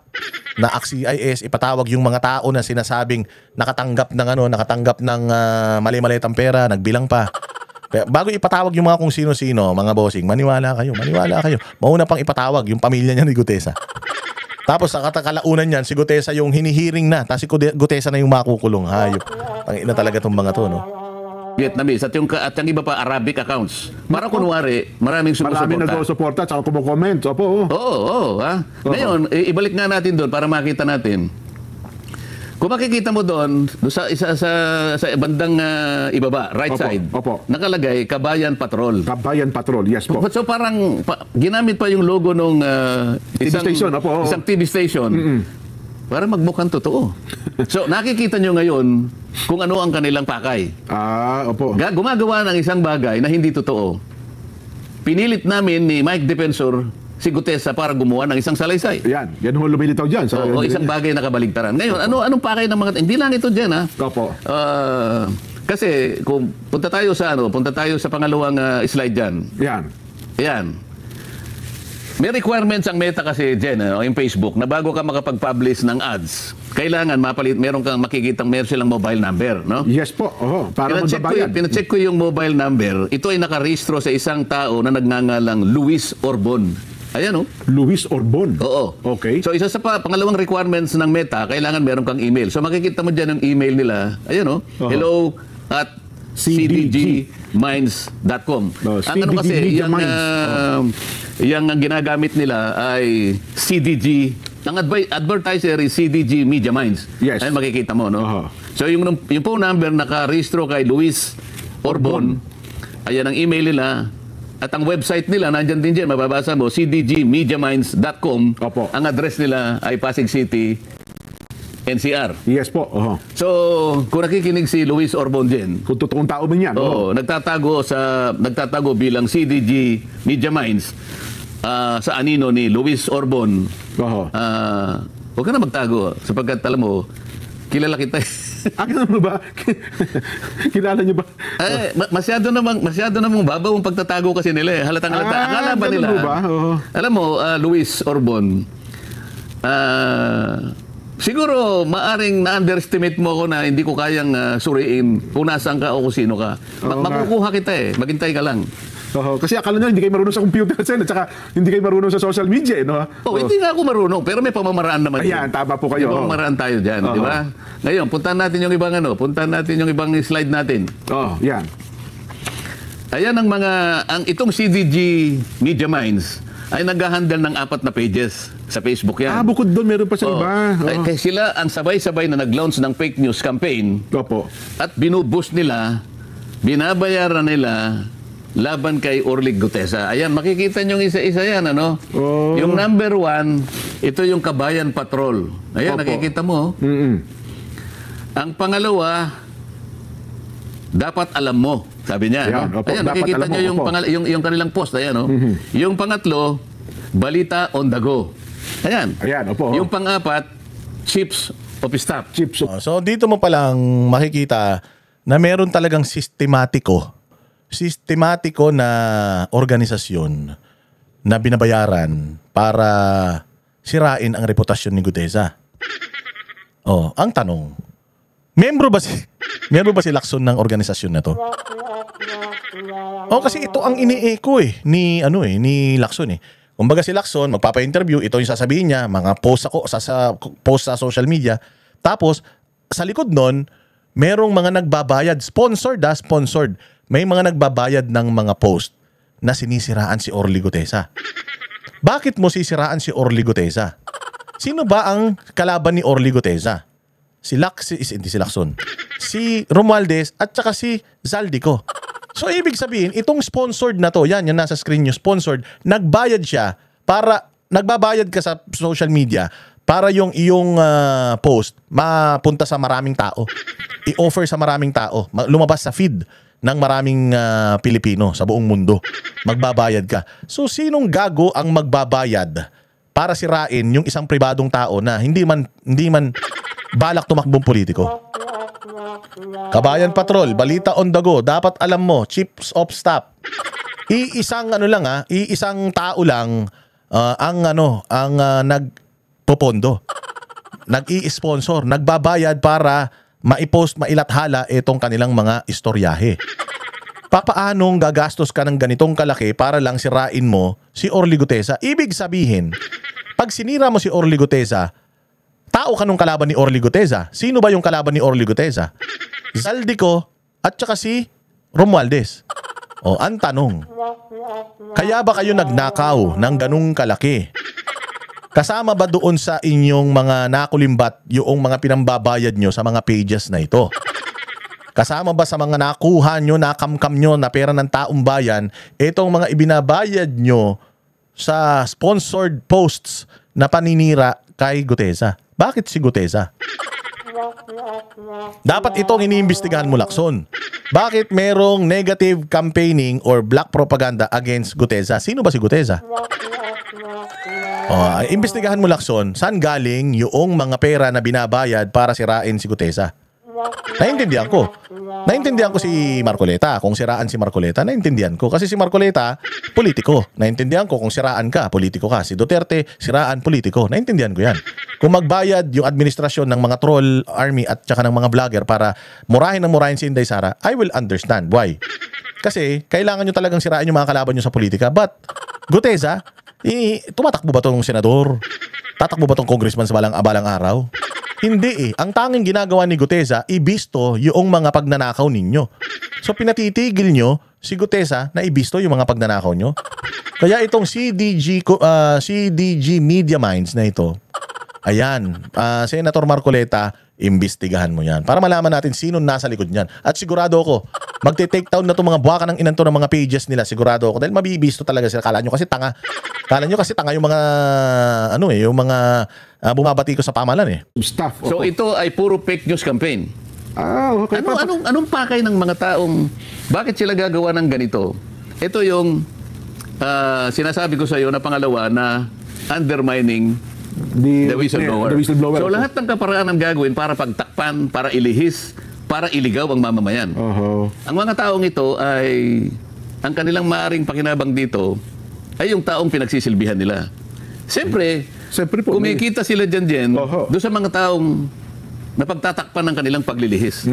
na AXIS, ipatawag yung mga tao na sinasabing nakatanggap ng mali-malitang pera, nagbilang pa. Bago ipatawag yung mga kung sino-sino, mga bossing, maniwala kayo. Mauna pang ipatawag yung pamilya niya ni Gutesa. Tapos sa kalaunan niyan, si Gutesa yung hinihiring na, tapos si Gutesa na yung makukulong. Hayop. Ang ina talaga tong mga to, no? Vietnamese at yung iba pa Arabic accounts. Para kunwari, maraming sumusuporta. Maraming nag-suporta at saka kumukomment. Opo. Oo. Ngayon, ibalik nga natin doon para makita natin. Kung makikita mo doon sa bandang ibaba, right side, nakalagay Kabayan Patrol. Kabayan Patrol, yes po. So parang ginamit pa yung logo nung isang TV station. Para magmukhang totoo. So nakikita nyo ngayon kung ano ang kanilang pakay. Opo. Gumagawa ng isang bagay na hindi totoo. Pinilit namin ni Mike Defensor si Gutesa para gumawa ng isang salaysay. Yan ho lumilitaw dyan. O isang bagay na kabaligtaran. Ngayon, anong pakay ng mga... Hindi lang ito dyan, ha? Opo. Kasi, kung punta tayo sa pangalawang slide dyan. Yan. May requirements ang Meta kasi dyan, yung Facebook, na bago ka makapag-publish ng ads, kailangan meron kang makikitang meron silang mobile number, no? Yes po. Para magbabayad. Pinacheck ko yung mobile number. Ito ay nakarehistro sa isang tao na nagngangalang Luis Orbon. Ayan, Luis Orbon. Oo. Okay. So, isa sa pangalawang requirements ng Meta, kailangan meron kang email. So, makikita mo dyan yung email nila. Ayan, hello at cdgminds.com. Ang ano kasi, yung ginagamit nila ay CDG. Ang advertiser is CDG Media Minds. Yes. Ayun, makikita mo, no? So, yung phone number nakarehistro kay Luis Orbon. Ayan ang email nila. At ang website nila, nandyan din dyan, mababasa mo, cdgmediaminds.com. Ang address nila ay Pasig City, NCR. Yes po. So, kung nakikinig si Luis Orbon dyan, kung totoong tao ba yan? Nagtatago bilang CDG Media Minds sa anino ni Luis Orbon. Huwag ka na magtago sapagkat alam mo, kilala kita. Kilala mo ba? Kilala niyo ba? Masyado namang babaw ang pagtatago kasi nila. Halatang halata. Akala ba nila? Alam mo, Luis Orbon, siguro maaring na-underestimate mo ako na hindi ko kayang suriin kung nasaan ka o kung sino ka. Makukuha kita maghintay ka lang. Kasi akala nyo hindi kayo marunong sa computer at saka hindi kayo marunong sa social media, no? Hindi nga ako marunong, pero may pamamaraan naman. Ayan, tama po kayo. May pamamaraan tayo dyan, di ba? Ngayon, puntahan natin yung ibang slide natin. Yan. Ayan itong CDG Media Minds ay nag-handle ng 4 na pages sa Facebook yan. Bukod doon, meron pa sa iba. Kaya sila ang sabay-sabay na nag-launch ng fake news campaign. At binuboost nila, binabayaran nila laban kay Orly Gutesa. Ayan, makikita nyo isa-isa yan, ano? Yung number 1, ito yung Kabayan Patrol. Ayan, nakikita mo. Ang pangalawa, dapat alam mo, sabi niya. Ayan, nakikita nyo yung kanilang post. Ayan, Yung pangatlo, Balita on the go. Ayan. Yung pang-4, Chips of Staff. So, dito mo palang makikita na meron talagang sistematiko na organisasyon na binabayaran para sirain ang reputasyon ni Gutesa. Ang tanong, membro ba si Lacson ng organisasyon na to? Kasi ito ang ini-echo ni Lacson . Kumbaga si Lacson, magpapa-interview, ito yung sasabihin niya, mga post sa social media. Tapos, sa likod nun, merong mga nagbabayad, sponsored. May mga nagbabayad ng mga post na sinisiraan si Orly Gutesa. Bakit mo sisiraan si Orly Gutesa? Sino ba ang kalaban ni Orly Gutesa? Hindi si Lacson. Si Romualdez at saka si Zaldico. So, ibig sabihin, itong sponsored na to, yan nasa screen nyo, sponsored, nagbayad siya para nagbabayad ka sa social media para yung iyong post mapunta sa maraming tao. I-offer sa maraming tao. Lumabas sa feed ng maraming Pilipino sa buong mundo. Magbabayad ka. So, sinong gago ang magbabayad para sirain yung isang pribadong tao na hindi man balak tumakbong politiko? Kabayan Patrol, balita on the go. Dapat alam mo, chiefs of staff. Iisang iisang tao lang ang nagpopondo. Nag-i-sponsor, nagbabayad para maipost, mailathala itong kanilang mga istoryahe. Papaanong gagastos ka ng ganitong kalaki para lang sirain mo si Orly Gutesa? Ibig sabihin, pag sinira mo si Orly Gutesa, tao ka nung kalaban ni Orly Gutesa. Sino ba yung kalaban ni Orly Gutesa? Zaldico at saka si Romualdez. O, ang tanong, kaya ba kayo nagnakaw ng ganung kalaki? Kasama ba doon sa inyong mga nakulimbat yung mga pinambabayad nyo sa mga pages na ito? Kasama ba sa mga nakuha nyo, nakamkam nyo na pera ng taong bayan, itong mga ibinabayad nyo sa sponsored posts na paninira kay Gutesa? Bakit si Gutesa? Dapat itong iniimbestigahan mo, Lacson. Bakit merong negative campaigning or black propaganda against Gutesa? Sino ba si Gutesa? Imbestigahan mo, Lacson, saan galing yung mga pera na binabayad para sirain si Gutesa? Naintindihan ko. Naintindihan ko si Marcoleta. Kung siraan si Marcoleta, naintindihan ko. Kasi si Marcoleta, politiko. Naintindihan ko kung siraan ka, politiko ka. Si Duterte, siraan, politiko. Naintindihan ko yan. Kung magbayad yung administrasyon ng mga troll army at saka ng mga vlogger para murahin si Inday Sara, I will understand why. Kasi kailangan nyo talagang sirain yung mga kalaban nyo sa politika. But Gutesa, tumatakbo ba itong senador? Tatakbo ba itong congressman sa balang araw? Hindi Ang tanging ginagawa ni Gutesa, ibisto yung mga pagnanakaw ninyo. So pinatitigil nyo si Gutesa na ibisto yung mga pagnanakaw nyo. Kaya itong CDG Media Minds na ito, ayan, Senator Marcoleta, imbestigahan mo yan para malaman natin sino nasa likod niyan. At sigurado ako, magte-take down na itong mga buwaka ng inanto ng mga pages nila. Sigurado ako dahil mabibisto talaga sila. Kala nyo kasi tanga yung mga yung mga bumabati ko sa pamalan Staff. So ito ay puro fake news campaign. Okay. Anong pakay ng mga taong, bakit sila gagawa ng ganito? Ito yung sinasabi ko sa iyo na pangalawa na undermining the whistleblower. So lahat ng kaparaan ang gagawin para pagtakpan, para ilihis, para iligaw ang mamamayan. Ang mga taong ito ay, ang kanilang maaring pakinabang dito ay yung taong pinagsisilbihan nila. Siyempre po, kumikita sila dyan doon sa mga taong napagtatakpan ng kanilang paglilihis.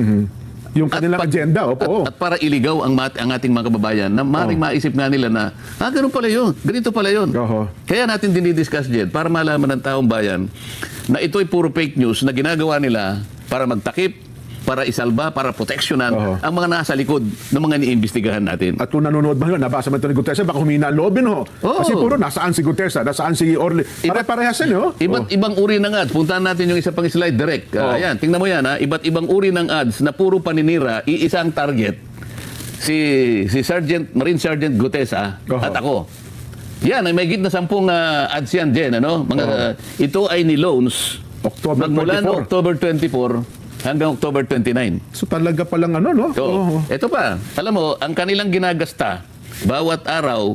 Yung kanilang agenda, At para iligaw ang ating mga kababayan na maring maisip nga nila na, ganun pala yun, ganito pala yun. Kaya natin dinidiscuss dyan para malaman ng taong bayan na ito ay puro fake news na ginagawa nila para magtakip, para isalba, para proteksyonan ang mga nasa likod ng mga iniimbestigahan natin. At kung nanonood ba yun, nabasa mo ito ni Gutesa, baka humina ang loobin Kasi puro nasaan si Gutesa, nasaan si Orly. Pare-parehas yan Iba't ibang uri ng ads. Puntahan natin yung isa pang slide direct. Ayan, tingnan mo yan Iba't ibang uri ng ads na puro paninira, iisang target. Si Marine Sergeant Gutesa at ako. Yan, ay may git na 10 ads yan dyan. Ito ay ni loans. Magmula no October 24 hanggang October 29. So talaga palang Ito pa, alam mo, ang kanilang ginagasta bawat araw,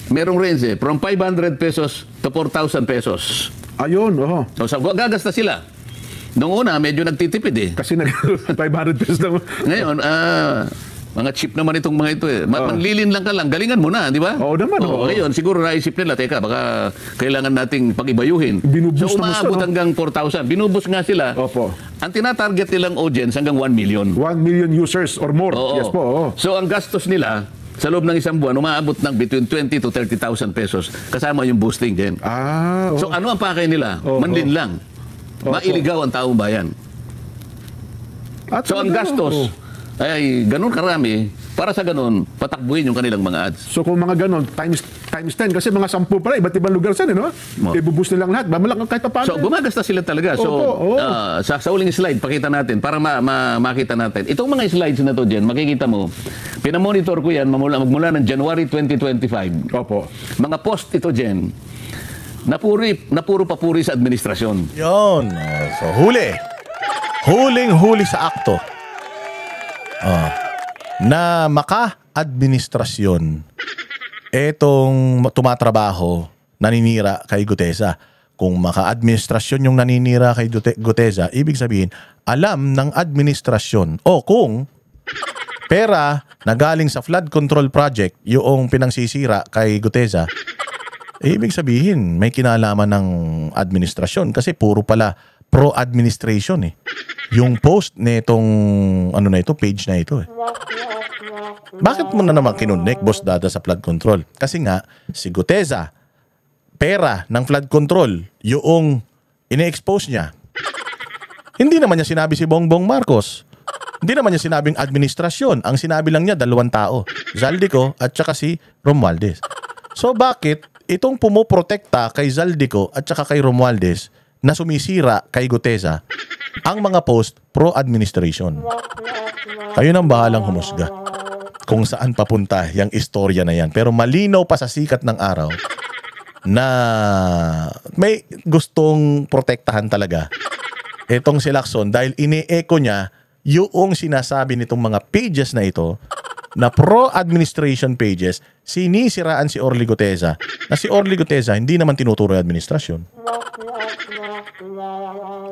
merong range from 500 pesos to 4,000 pesos. Ayun, So gagasta sila. Noong una, medyo nagtitipid Kasi 500 pesos naman. Ngayon, mga cheap naman itong mga ito Manlilin lang ka lang, galingan mo na, di ba? Oo naman. Ngayon, siguro naisip nila, teka, baka kailangan nating pag-ibayuhin. Binubus so umaabot hanggang 4,000. Binubus nga sila. Ang tinatarget nilang audience hanggang 1 million. 1 million users or more. Yes po. So ang gastos nila sa loob ng isang buwan, umaabot ng between 20 to 30,000 pesos. Kasama yung boosting din. So ano ang pakay nila? Manlin lang. Mailigaw ang taong bayan. So ang gastos ay ganun karami para sa ganun patakbuhin yung kanilang mga ads. So kung mga ganun times 10 kasi mga 10 pala iba't ibang lugar saan ibubus nilang lahat. Mamalak kahit pa paano. So gumagasta sila talaga. So sa uling slide pakita natin para makita natin. Itong mga slides na to diyan, makikita mo. Pinamonitor ko yan magmula ng January 2025. Mga post ito diyan na puro papuri sa administrasyon. Yun. So, huli. Huling-huli sa akto. Na maka-administrasyon etong tumatrabaho, naninira kay Gutesa. Kung maka-administrasyon yung naninira kay Gutesa, ibig sabihin, alam ng administrasyon. O kung pera na galing sa flood control project yung pinangsisira kay Gutesa, ibig sabihin, may kinalaman ng administrasyon kasi puro pala pro-administration eh. Yung post nitong page na ito eh. Bakit mo na naman kinunik, Boss Dada, sa flood control? Kasi nga, si Gutesa, pera ng flood control, yung ine-expose niya. Hindi naman niya sinabi si Bongbong Marcos. Hindi naman niya sinabing administrasyon. Ang sinabi lang niya, 2 tao. Zaldico at saka si Romualdez. So bakit itong pumoprotekta kay Zaldico at saka kay Romualdez na sumisira kay Gutesa ang mga post pro-administration? Kayo nang bahalang humusga kung saan papunta yung istorya na yan. Pero malinaw pa sa sikat ng araw na may gustong protektahan talaga itong si Lacson dahil ine-echo niya yung sinasabi nitong mga pages na ito na pro-administration pages, sinisiraan si Orly Gutesa na si Orly Gutesa hindi naman tinuturo yung administrasyon.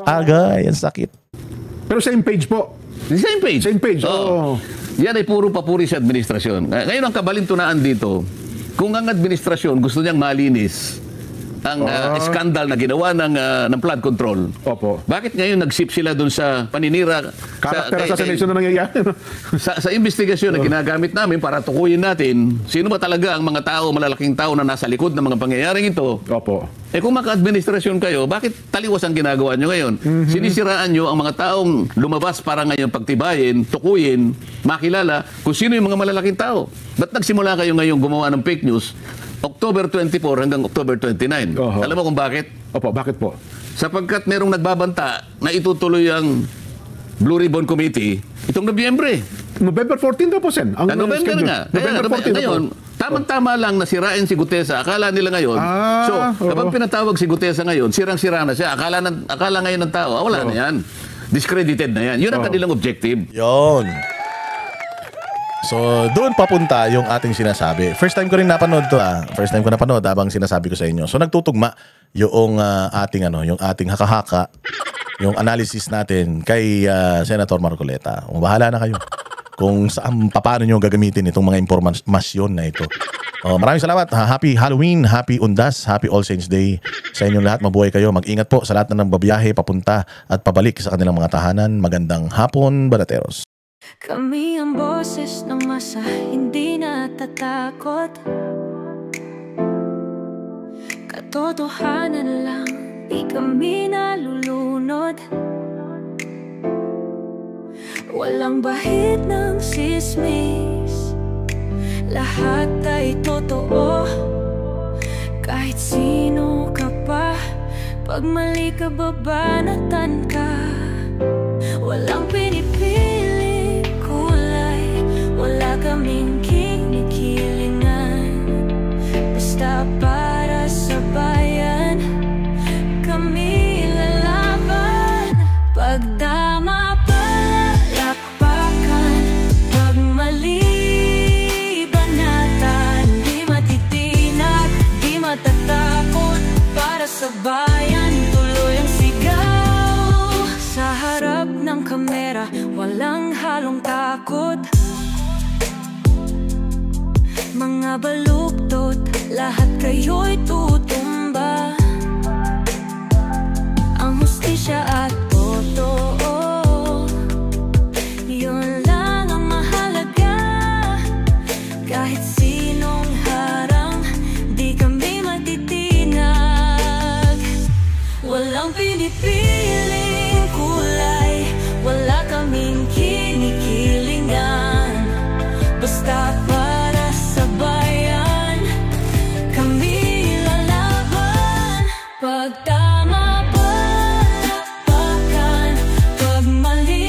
Agay, ang sakit. Pero same page po. Same page. Same page. Oh. Yan ay puro papuri sa administrasyon. Ngayon ang kabalintunaan dito, kung ang administrasyon gusto niyang malinis ang skandal na ginawa ng flood control. Opo. Bakit ngayon nag-ship sila dun sa paninira? Character assassination na nangyayari. Sa investigasyon na ginagamit namin para tukuyin natin, sino ba talaga ang mga tao, malalaking tao na nasa likod ng mga pangyayaring ito? Opo. Kung maka-administrasyon kayo, bakit taliwas ang ginagawa nyo ngayon? Sinisiraan nyo ang mga taong lumabas para ngayon pagtibayin, tukuyin, makilala kung sino yung mga malalaking tao. Ba't nagsimula kayo ngayon gumawa ng fake news? October 24 hanggang October 29. Alam mo kung bakit? Opo, bakit po? Sapagkat merong nagbabanta na itutuloy ang Blue Ribbon Committee itong Nobyembre. November 14 daw po, Sen. November nga. November 14 ngayon, tamang-tama lang nasirain si Gutesa. Akala nila ngayon. So, kapag pinatawag si Gutesa ngayon, sirang-sira na siya. Akala ngayon ng tao, wala na yan. Discredited na yan. Yun ang kanilang objective. Yun. So, doon papunta yung ating sinasabi. First time ko rin napanood to First time ko napanood habang sinasabi ko sa inyo. So, nagtutugma yung ating haka-haka, yung analysis natin kay Senator Marcoleta. Bahala na kayo kung saan, paano nyo gagamitin itong mga impormasyon na ito. Maraming salamat. Happy Halloween, happy Undas, happy All Saints Day sa inyong lahat. Mabuhay kayo. Mag-ingat po sa lahat na nang babiyahe papunta at pabalik sa kanilang mga tahanan. Magandang hapon, Banateros. Kami ang boses ng masa, hindi natatakot. Katotohanan lang, di kami nalulunod. Walang bahid ng sismis, lahat ay totoo. Kahit sino ka pa, pag mali ka babanatan ka. Walang pinipili kulay, wala kaming kinikilingan. Basta para sa bayan, kami lalaban. Pagdama palakpakan, pag mali banatan. Di matitinag, di matatakot, para sa bayan tuloy ang sigaw. Sa harap ng kamera, walang halong takot. Mga baluktot, lahat kayo'y tutumba. Ang hustisya at totoo, yun lang ang mahalaga. Kahit sinong harang, di kami matitinag. Walang pinipiling kulay, wala kaming kinikilingan. Basta para sa bayan, kami lalaban. Pagtama palakpakan, pag mali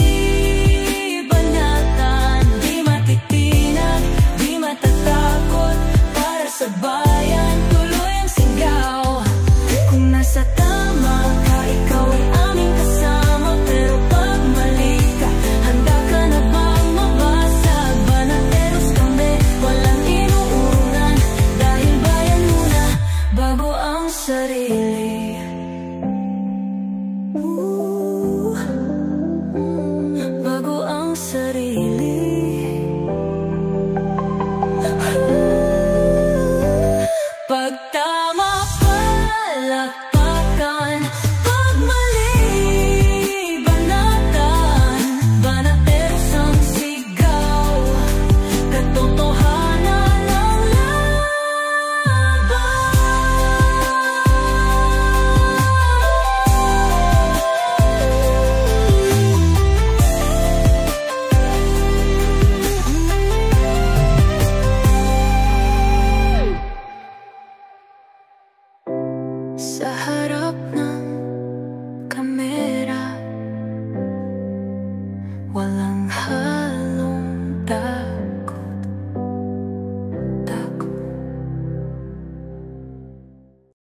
banatan. Di matitinag, di matatakot, para sa bayan tuloy ang sigaw. sa harap ng kamera. Walang